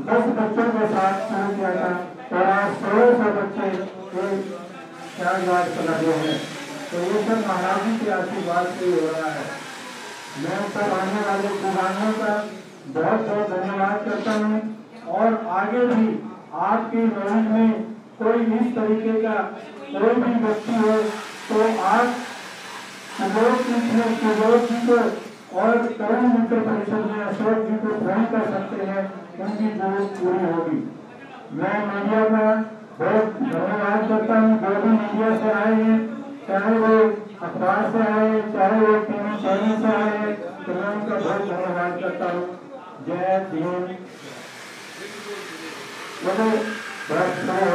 10 बच्चों के साथ शुरू किया था और आज 100 बच्चे 4 बार चला गए हैं। तो ये सब महाराज जी के आशीर्वाद से हो रहा है। मैं सब आने वाले दिव्यांगों का बहुत बहुत धन्यवाद करता हूँ और आगे भी आपकी नौकरी में कोई इस तरीके का कोई भी व्यक्ति हो तो आप सुबोध जी को और तरुण मित्र परिषद में अशोक जी को फोन कर सकते हैं, उनकी जरूरत पूरी होगी। मैं मीडिया का बहुत धन्यवाद करता हूँ, जो भी मीडिया से आए हैं, चाहे वो अखबार से आए चाहे वो टीवी चैनल से आए, तो मैं उनका बहुत धन्यवाद करता हूँ। जय भीम। हो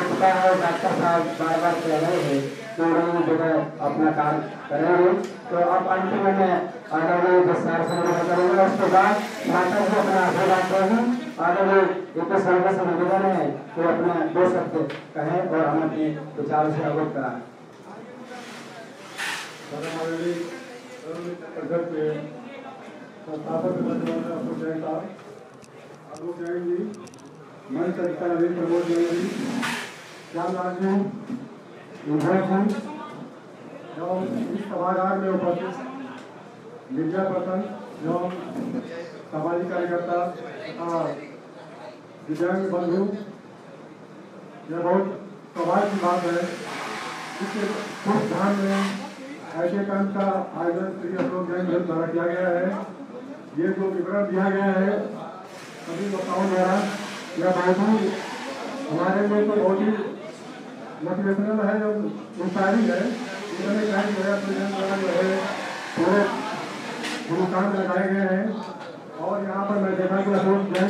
चुका है, डॉक्टर साहब बार बार कह रहे हैं कि उन्होंने जो है अपना काम करेंगे। तो अब अंतिम में आदरणीय विस्तार से करेंगे, उसके बाद माता जी अपना आशीर्वाद देंगे। आदरणीय एक सर्वे से निवेदन है कि अपना 2 शब्द कहें और हम अपने विचारों से अवगत कराएं।
मंच अधिकारी प्रमोद जी, श्यामलाल जी, विजय जी एवं इस सभागार में उपस्थित मीडिया पर्सन एवं सामाजिक कार्यकर्ता तथा दिव्यांग बंधु, यह बहुत सौभाग्य की बात है। इसके कुछ ध्यान में ऐसे काम का आयोजन श्री अशोक जैन द्वारा किया गया है। ये जो विवरण दिया गया है सभी वक्ताओं द्वारा, यह बहुत ही हमारे लिए तो बहुत ही मोटिवेशनल है और इंस्पायरिंग है। इन्होंने कहा कि मेरा प्रेजेंट द्वारा जो है पूरे हिंदुस्तान लगाए गए हैं और यहाँ पर मैं देखा कि अशोक जैन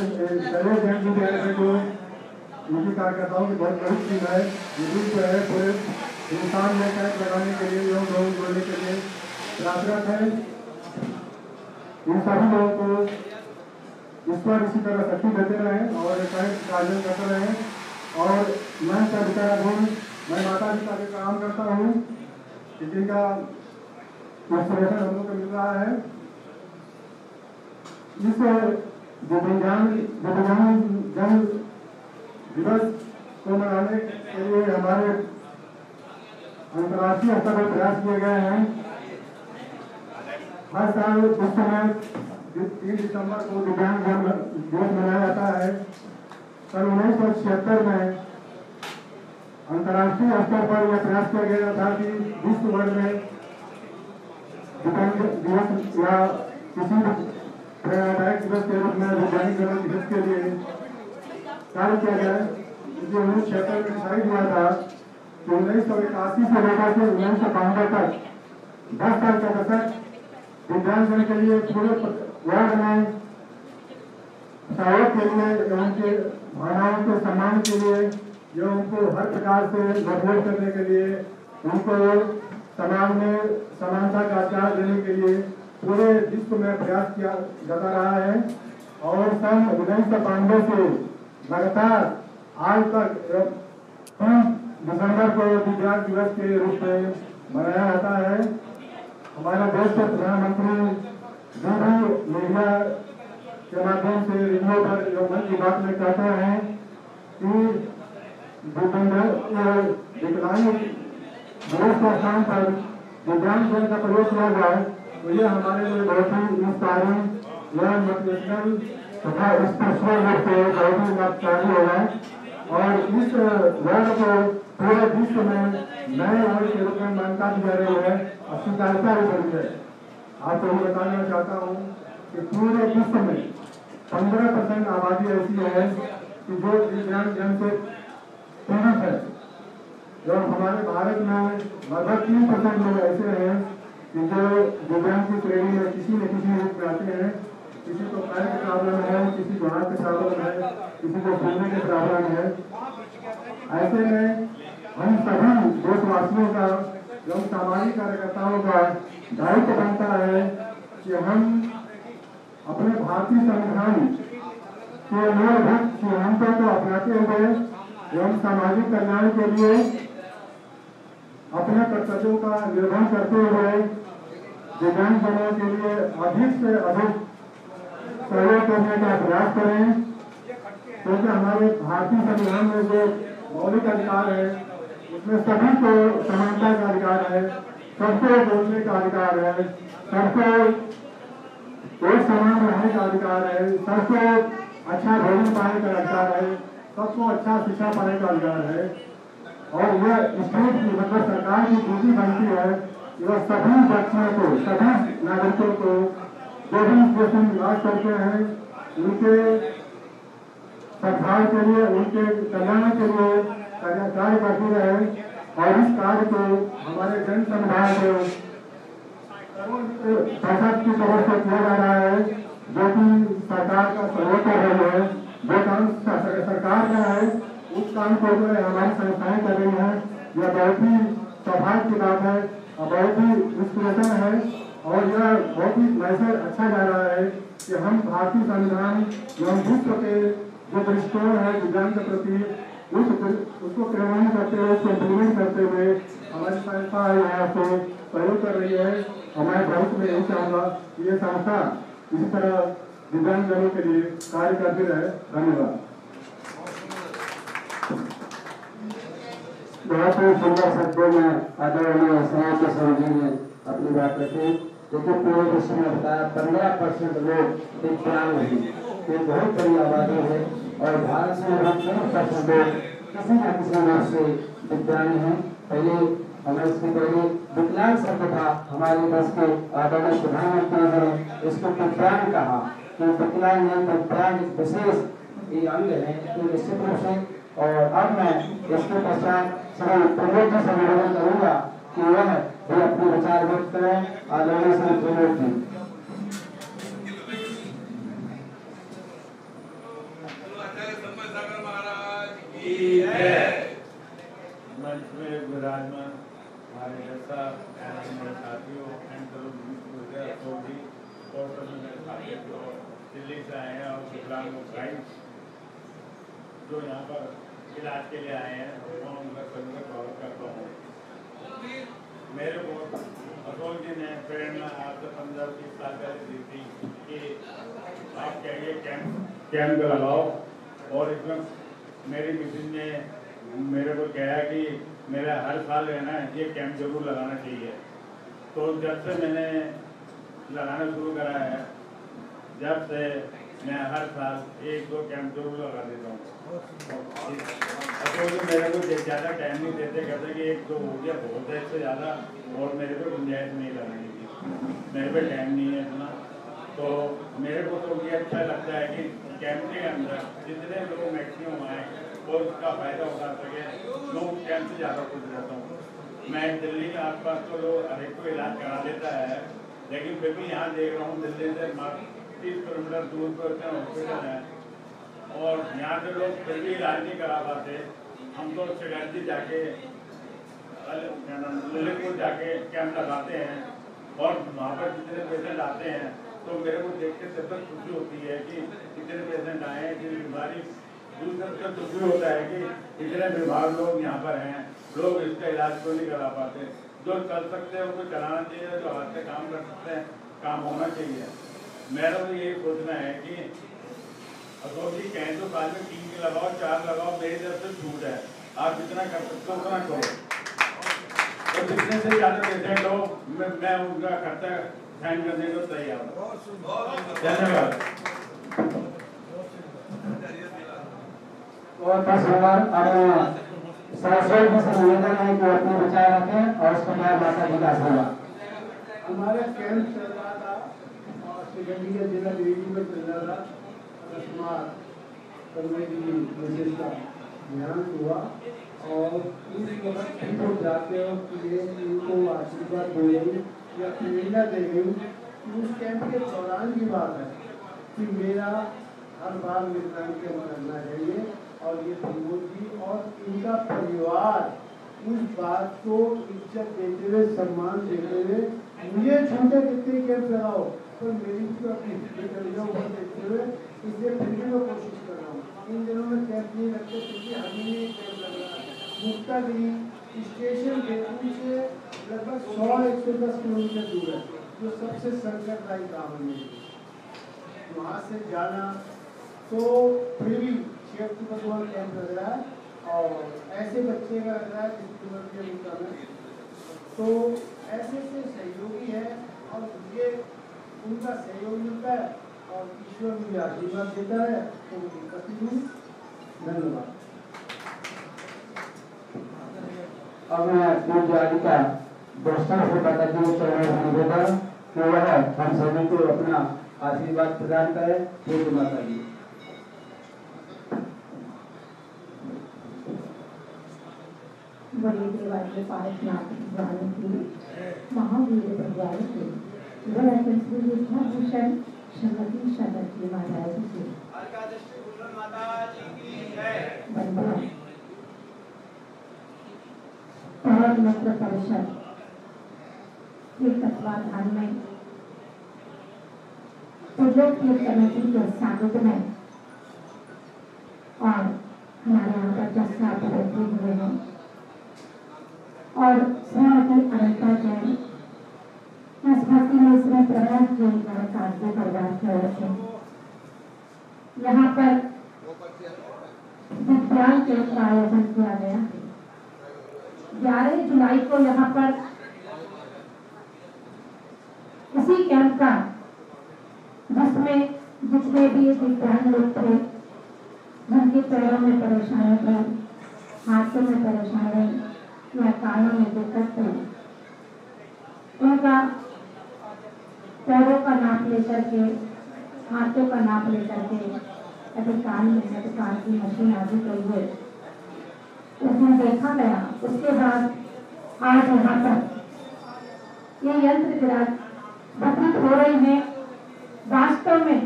जैन जी है जो उनकी कार्यकर्ताओं की बहुत बड़ी टीम है, जो है पूरे हिंदुस्तान में कैंप लगाने के लिए योग जोड़ने के लिए प्रयासरत है। इन सभी लोगों को ईश्वर इसी तरह शक्ति देते रहे और कैंप आयोजन करते रहे। और मैं अधिकाराधीन मैं माता जी का भी काम करता हूँ कि जिनका इंस्पिरेशन हम लोग को मिल रहा है। इस दिव्यांग जन दिवस को मनाने के लिए हमारे अंतर्राष्ट्रीय स्तर पर प्रयास किए गए हैं। हर साल इस समय 3 दिसंबर को दिव्यांग जन दिवस मनाया जाता है। सन 1976 में अंतर्राष्ट्रीय स्तर पर यह प्रयास किया गया था कि विश्व भर में दिव्यांग दिवस या किसी प्रेरणादायक दिवस के रूप में दिव्यांग जन दिवस के लिए कार्य किया गया। 1976 में डिसाइड हुआ था कि 1981 से लेकर के 1992 तक 10 साल का दशक दिव्यांगजन के लिए पूरे वर्ल्ड में सहयोग के लिए, उनके भावनाओं के सम्मान के लिए, जो उनको हर प्रकार से मोटिवेट करने के लिए, उनको समाज में समानता का आचार देने के लिए पूरे विश्व में प्रयास किया जाता रहा है। और सन 1992 से लगातार आज तक 3 दिसंबर को दिव्यांग दिवस के रूप में मनाया जाता है। हमारे देश के प्रधानमंत्री जो भी मीडिया के माध्यम से रेडियो पर जो मन की बात में कहते हैं कि विकलांग दिवस के स्थान पर दिव्यांग जन का प्रयोग किया जाए, तो यह हमारे लिए बहुत ही इंस्पायरिंग या मोटिवेशनल तथा स्पिरिचुअल रूप से बहुत ही लाभकारी होगा और इस वर्ग को पूरे विश्व में नए वर्ग के रूप में मान्यता दी जा रही है और स्वीकार्यता भी बढ़ी है। आपको ये बताना चाहता हूँ कि पूरे विश्व में 15% आबादी ऐसी है कि जो दिव्यांग जन से पीड़ित है। जब हमारे भारत में लगभग 3% लोग ऐसे हैं कि जो दिव्यांग की श्रेणी में किसी न किसी रूप में आते हैं। किसी को पैर के प्रॉब्लम है, किसी को हाथ के प्रॉब्लम है, किसी को सुनने के प्रॉब्लम है। ऐसे में हम सभी देशवासियों का एवं सामाजिक कार्यकर्ताओं का दायित्व बनता है कि हम अपने भारतीय संविधान के मूलभूत सिद्धांतों को अपनाते हुए एवं सामाजिक कल्याण के लिए अपने कर्तव्यों का निर्वहन करते हुए दिव्यांग जनों के लिए अधिक से अधिक सहयोग करने का प्रयास करें, क्योंकि हमारे भारतीय संविधान में जो मौलिक अधिकार है उसमें सभी को समानता का अधिकार है, सबको बोलने का अधिकार है, सबको एक समान रहने का अधिकार है, सबको अच्छा भोजन पाने का अधिकार है, सबको अच्छा शिक्षा पाने का अधिकार है। और यह स्टेट की मतलब सरकार की ड्यूटी बनती है कि वह सभी बच्चों को, सभी नागरिकों को जो भी इस देश में निवास करते हैं उनके सद्भाव के लिए, उनके कल्याण के लिए कार्य करती रहे। और इस कार्य को हमारे जन समुदाय को परिषद की तरफ से किया जा रहा है, जो कि सरकार का सहयोग कर रही है। जो काम सरकार का है उस काम को जो है हमारी संस्थाएं कर रही हैं। यह बहुत ही सौभाग्य की बात है और बहुत ही इंस्पिरेशन है और यह बहुत ही मैसेज अच्छा जा रहा है कि हम भारतीय संविधान एवं विश्व के जो दृष्टिकोण है दिव्यांग के प्रति उसको क्रियान्वित करते हुए, उसको इम्प्लीमेंट करते हुए हमारी संस्था यहाँ से सहयोग कर रही है। हमारे भविष्य में यही चाहूँगा कि ये संस्था इसी तरह दिव्यांग जनों के लिए कार्य करती रहे। धन्यवाद।
बहुत ही सुंदर शब्दों में आदरणीय समाज के सहयोगी ने अपनी बात रखी। देखिए पूरे विश्व में बताया 15% लोग दिव्यांग हैं, ये बहुत बड़ी आबादी है और भारत में 30% लोग किसी न किसी रूप से दिव्यांग हैं। पहले हमें इसके पहले विकलांग शब्द था, हमारे देश के आदरणीय प्रधानमंत्री ने इसको दिव्यांग कहा कि विकलांग नहीं दिव्यांग विशेष ये अंग है। तो निश्चित रूप से और अब मैं इसके पश्चात श्री प्रमोद जी से निवेदन करूंगा कि वह भी अपने विचार व्यक्त करें। आदरणीय श्री प्रमोद जी।
मंच में विराजमान हमारे जैसा मेरे साथियों जो दिल्ली से आए हैं और विकलांग भाई जो यहाँ पर इलाज के लिए आए हैं वो उनका सभी का स्वागत करता हूँ। मेरे को अशोक जी ने प्रेरणा आपसे 15-20 साल पहले दी थी कि आप कहिए कैंप लगाओ और इसमें मेरी मिसेज ने मेरे को कहा कि मेरा हर साल है ना ये कैंप जरूर लगाना चाहिए। तो जब से मैंने लगाना शुरू करा है, जब से मैं हर साल 1-2 कैंप जरूर लगा देता हूँ। तो मेरे को ज़्यादा टाइम नहीं देते, कहते कि 1-2 हो गया बहुत है, इससे ज़्यादा और मेरे को गुंजाइश नहीं लगाने की, मेरे पे टाइम नहीं है इतना। तो मेरे को तो ये अच्छा लगता है कि कैंप के अंदर जितने लोग मैक्सिमम आए और उसका फायदा उठा सके, लोग कैंप से ज़्यादा खुश रहता हूँ। मैं दिल्ली के आसपास तो लोग हर एक को इलाज करा लेता है, लेकिन फिर भी यहाँ देख रहा हूँ दिल्ली से 30 किलोमीटर दूर पर हॉस्पिटल है और यहाँ से लोग फिर भी इलाज नहीं करा पाते। हम तो शिकायती जाके ललितपुर जाके कैंप लगाते हैं और वहाँ पर जितने पेशेंट आते हैं तो मेरे को देख के सबसे खुशी होती है कि इतने पेशेंट आए हैं कि बीमारी दूसरे से दुखी होता है कि इतने बीमार लोग यहाँ पर हैं, लोग इसका इलाज क्यों नहीं करा पाते। जो चल सकते हैं उनको चलाना चाहिए, जो हाथ से काम कर सकते हैं काम होना चाहिए। मेरा तो यही सोचना है कि अशोक जी कहें तो साल में 3 लगाओ 4 लगाओ, मेरी तरफ से छूट है, आप जितना कर सकते हो उतना करो। और जितने से ज़्यादा पेशेंट हो मैं उनका खर्चा साइन करने को तैयार हूँ। धन्यवाद।
और 10 नंबर और सरस्वती जी से निवेदन है कि अपने बचाए रखें और उसके बाद माता जी का आशीर्वाद।
हमारा कैंप चल रहा था और सेकेंडरी का जिला डिवीजन में चल रहा था। अकस्मात कमेटी मैसेज का ध्यान हुआ और इस वक्त इनको जाते हुए इनको आशीर्वाद दे गई या प्रेरणा दे गई। उस कैंप के दौरान की बात है कि मेरा हर बार निगरानी करना चाहिए और ये प्रमोद जी और इनका परिवार उस बात को इज्जत देते हुए सम्मान देते हुए मुझे छोटे कितने कैंप लगाओ तो मेरी भी अपनी ऊपर देखते हुए इसलिए फिर भी मैं कोशिश कर रहा हूँ। इन दिनों में कैंप नहीं रखते क्योंकि हमें नहीं कैंप लग रहा है। मुक्तागिरी स्टेशन के उनसे लगभग 100-110 किलोमीटर दूर है जो सबसे संकटदायी काम है। वहाँ से जाना तो फिर भी 6 अक्टूबर को कैंप लग रहा है और ऐसे बच्चे का लग रहा है जिसकी उम्र के मुताबिक तो ऐसे सहयोगी है और मुझे उनका सहयोग मिलता है और ईश्वर मुझे आशीर्वाद देता है तो मुझे करती हूँ। धन्यवाद।
अब मैं पूज्य आदि का दोस्तों से बताते हुए चरण निवेदन कि वह हम सभी को अपना आशीर्वाद प्रदान करें। पूज्य माता जी।
बड़े देवालय पारसनाथ भगवान की महावीर भगवान की भूषण श्रीमती शरद माता जी भारत मित्र परिषद के तत्वाधान में त्रिलोकी कमेटी के सानिध्य में और हमारे यहाँ पर जस्सा बैठे हुए हैं और श्रीमती अनिता जैन स्मृति में श्री प्रभात जी कांति परिवार की ओर से यहाँ पर दिव्यांग कैंप का आयोजन किया गया। 11 जुलाई को यहाँ पर इसी कैंप का जिसमें जितने भी दिव्यांग लोग थे जिनके पैरों में परेशानी थी, हाथों में परेशानी या कानों में दिक्कत थी, उनका पैरों का नाप लेकर के, हाथों का नाप लेकर के अभी कान में है तो कान की मशीन आदि करिए उसमें देखा गया। उसके बाद आज यहाँ पर ये यंत्र विराज प्रतीत हो रही है। वास्तव में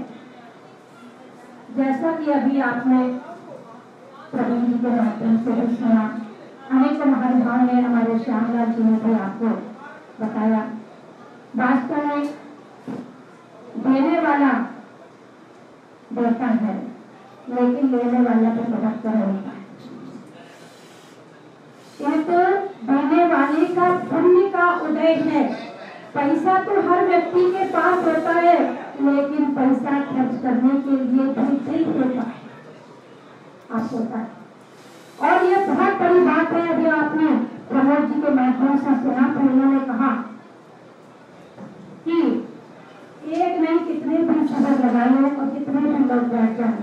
जैसा कि अभी आपने प्रवीण जी के माध्यम से भी सुना, अनेक महानुभाव ने, हमारे श्यामलाल जी ने भी आपको बताया। वास्तव में देने वाला देता है लेकिन लेने वाला भी बहुत कर होता है। एक देने वाले का पुण्य का उदय है। पैसा तो हर व्यक्ति के पास होता है लेकिन पैसा खर्च करने के लिए भी दिल होता है, आप होता है। और ये बहुत बड़ी बात है। अभी आपने प्रमोद जी के माध्यम से सुना तो उन्होंने कहा कि एक नहीं कितने भी शिविर लगाए और कितने भी लोग बैठ जाए,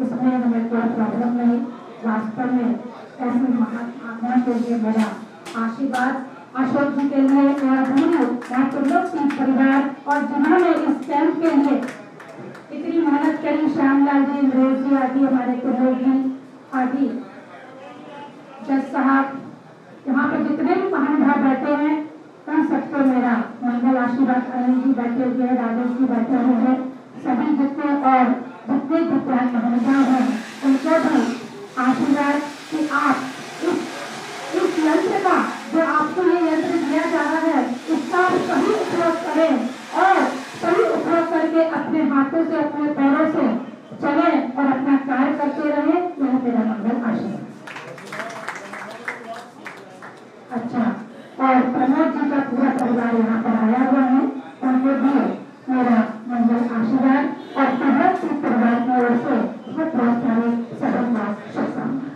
इसमें हमें कोई प्रॉब्लम नहीं। वास्तव में ऐसी महात्मा के लिए मेरा आशीर्वाद अशोक जी के लिए और त्रिलोकी परिवार और जिन्होंने इस कैंप के लिए इतनी मेहनत करी, श्यामलाल जी, नरेश जी आदि, हमारे त्रिलोकी आदि, जज साहब, यहाँ पे जितने भी महानुभाव बैठे हैं उन सबको मेरा मंगल आशीर्वाद। अनिल जी बैठे हुए हैं, राजेश जी बैठे हुए हैं, सभी जितने और जितने दिव्यांग महानुभाव हैं उनको भी आशीर्वाद कि आप इस यंत्र का जो आपको ये यंत्र दिया जा रहा है इसका सही उपयोग करें और सही उपयोग करके अपने हाथों से, अपने पैरों से चलें और अपना कार्य करते रहें। यह मेरा मंगल आशीर्वाद। अच्छा, और प्रमोद जी का पूरा परिवार यहाँ पर आया हुआ है, उनको भी मेरा मंगल आशीर्वाद और प्रमोद जी परिवार की ओर से बहुत सारे सबका शुभकामनाएं।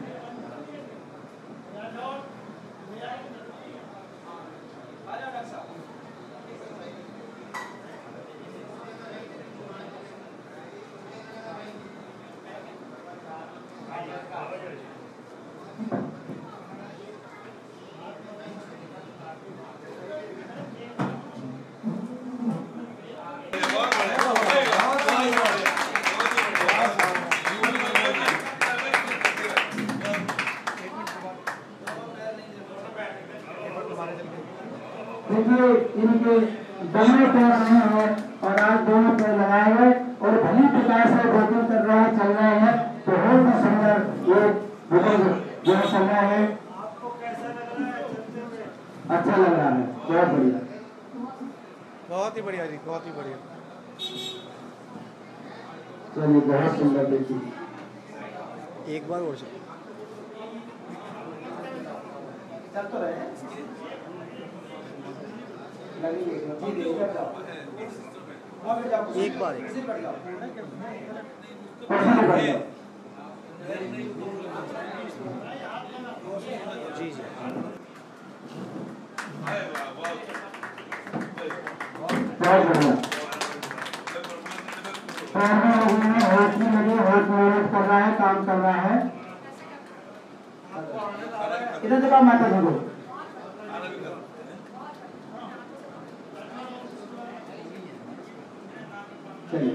समय है। अच्छा लग रहा है, बहुत बढ़िया,
बहुत ही बढ़िया जी, बहुत ही बढ़िया।
चलिए बहुत सुंदर देखिए।
एक बार और चल
तो रहे हैं।
एक बार जी जी
मेहनत कर रहा है, काम कर रहा है। इधर से माता जी को चलिए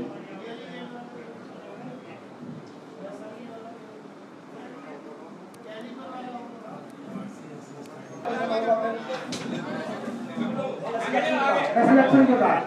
लक्ष्मी के बाद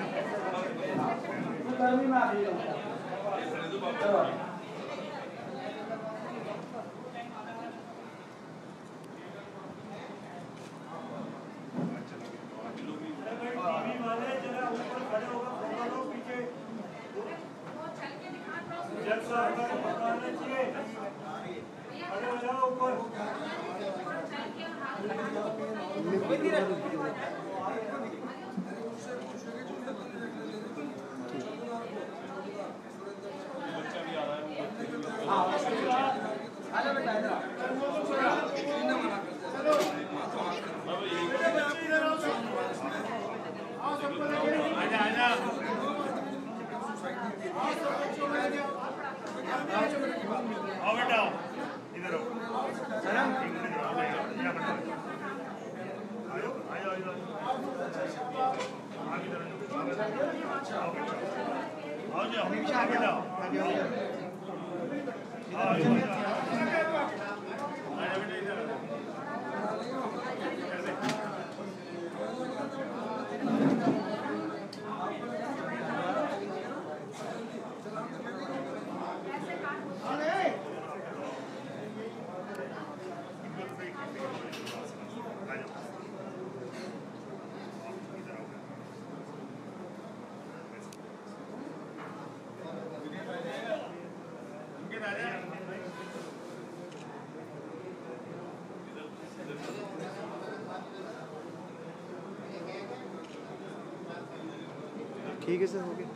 ठीक है सर, हो गया।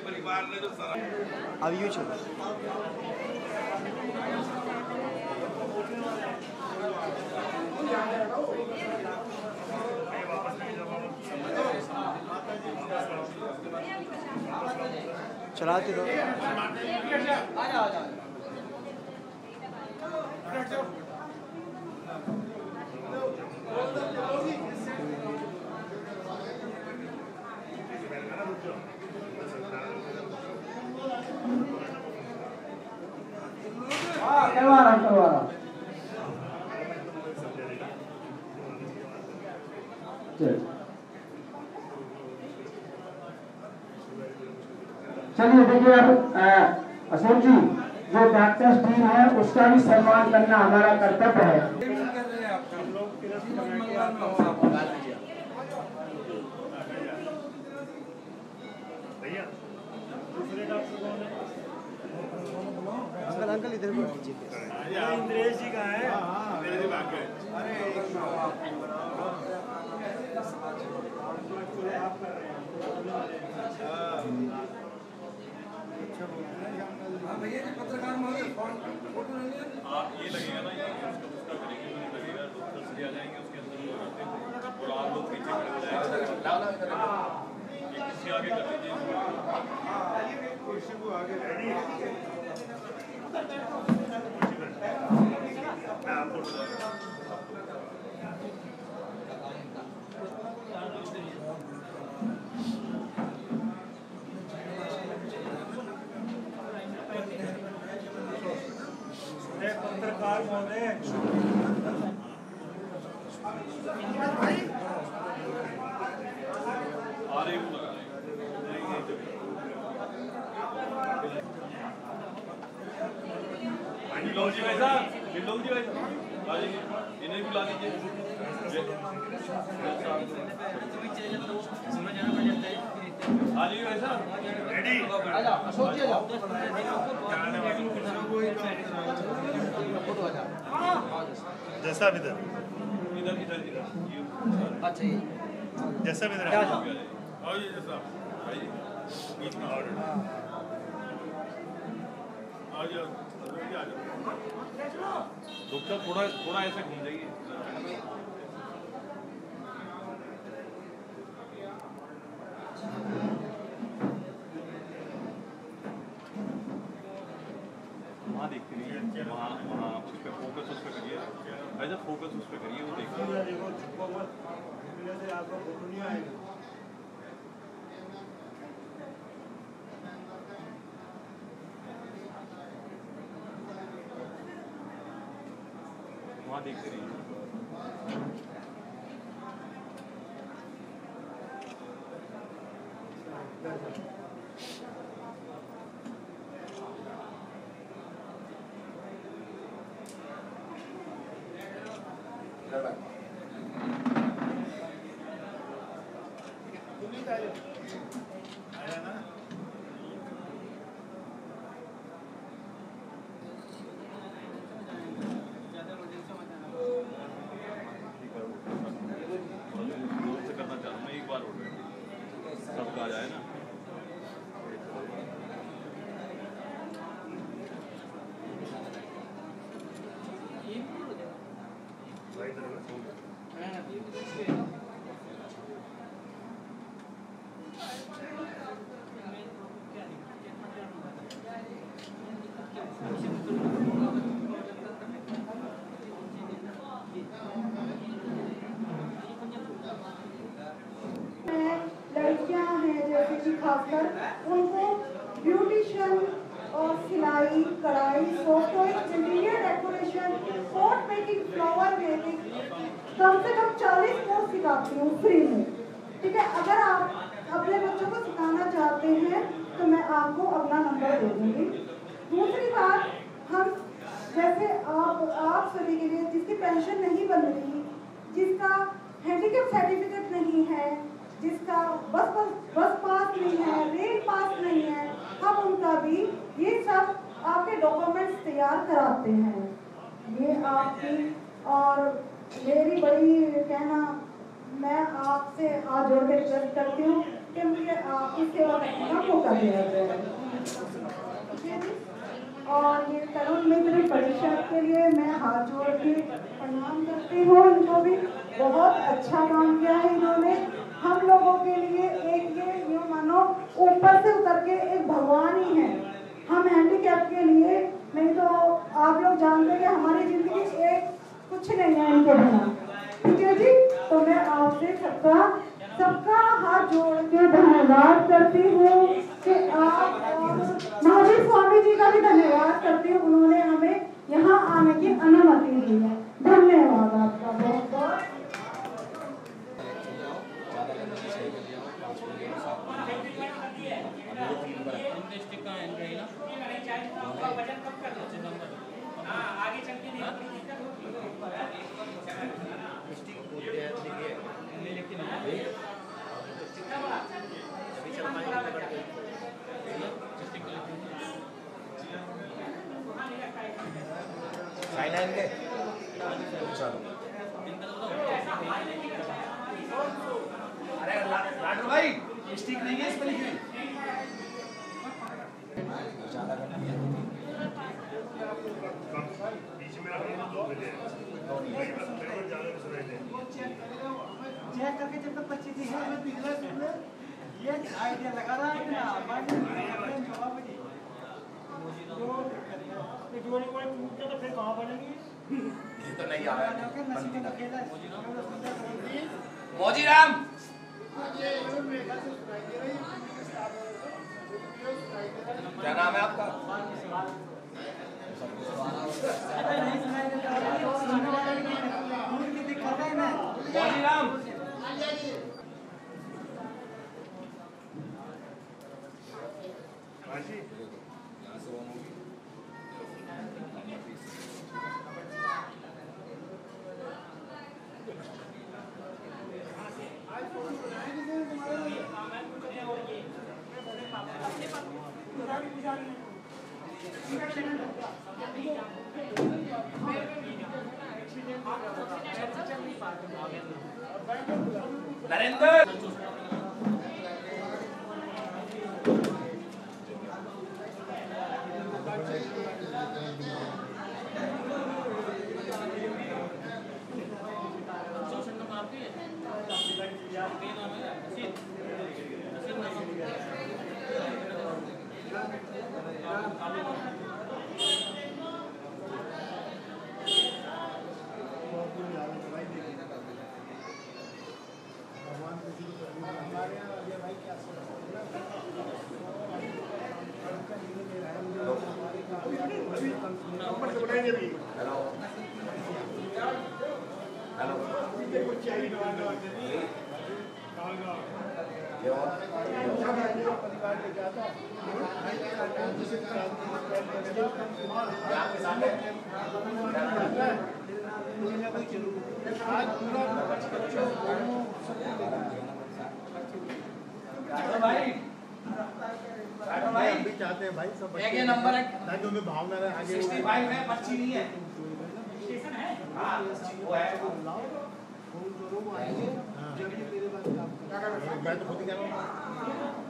परिवार ने तो सारा
अब यूँ चलो। चलाते दो।
करवा रहा चलिए देखिए अब अशोक जी, जो डॉक्टर्स टीम है उसका भी सम्मान करना हमारा कर्तव्य है।
अंकल अंकल इधर को कीजिए।
इंद्रेश जी का है।
भैया जी पत्रकार महोदय फोटो ले लिया।
ये लगेगा ना, ये उसका लगेगा, आ जाएंगे उसके अंदर और आप लोग पीछे खड़े हो जाएंगे। किसी आगे कर दीजिए, कुर्सी को आगे जी भाई साहब, बिल्लोल जी भाई साहब, इन्हें भी ला दीजिए। हाँ जी भाई साहब, रेडी? अशोक जी आओ।
जैसा भी इधर
अच्छा ये
जैसा भी इधर
आओ जी जैसा भाई बीच में ऑर्डर आ जाओ डॉक्टर थोड़ा ऐसे घूम जाइए। वहाँ देखते नहीं वहाँ उस पर फोकस उस पर करिए, ऐसा फोकस उस पर करिए, वो देखिए। वहाँ देखते रहिए।
लड़कियां हैं जैसे कि खासकर उनको ब्यूटिशियन और सिलाई कढ़ाई software interior decoration pot making flower making कम से कम 40 कोर्स सिखाती हूँ फ्री में। ठीक है, अगर आप अपने बच्चों को सिखाना चाहते हैं तो मैं आपको अपना नंबर दे दूंगी। दूसरी बात, हम जैसे आप सभी के लिए जिसकी पेंशन नहीं बन रही, जिसका हैंडीकैप सर्टिफिकेट नहीं है, जिसका बस पास नहीं है, रेल पास नहीं है, हम उनका भी ये सब आपके डॉक्यूमेंट्स तैयार कराते हैं। ये आपकी और मेरी बड़ी कहना, मैं आपसे हाथ जोड़ के रिक्वेस्ट करती हूँ कि मुझे आपकी सेवा करने का मौका दिया जाए। और ये तरुण मित्र परिषद के लिए मैं हाथ जोड़ के प्रणाम करती हूँ। इनको भी बहुत अच्छा काम किया है इन्होंने हम लोगों के लिए। एक ये मानो ऊपर से उतर के एक भगवान ही है हम हैंडीकैप के लिए। नहीं तो आप लोग जानते हैं कि हमारी जिंदगी एक कुछ नहीं है इनके बिना। ठीक है जी, तो मैं आपसे सबका हाथ जोड़ के धन्यवाद करती हूँ कि आप महावीर स्वामी जी का भी धन्यवाद करती हूँ, उन्होंने हमें यहाँ आने की अनुमति दी है। धन्यवाद आपका बहुत बहुत।
अरे लाडू भाई स्टिक नहीं है इस पर लिखी चेक करके जब तक 25 दिखे मैं पिघला सुन ये आइडिया लगा रहा है ना बाकी जवाब नहीं तो जोड़ी कोई पूछता तो फिर कहां बनेगी ये तो नहीं आ रहा है मौजी राम क्या नाम है आपका
चाहते हैं भाई सब
एक ये नंबर है
ताकि उनमें भावना रहे आगे
65 है 25 नहीं है स्टेशन है हां वो है
फोन करो वो आएंगे जब ये मेरे पास काम करेंगे मैं तो खुद ही कह रहा हूं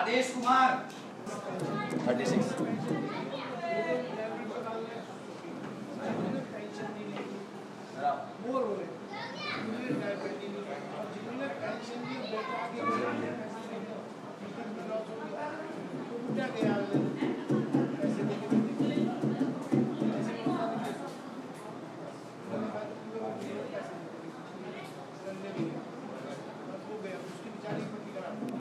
आदेश कुमार
36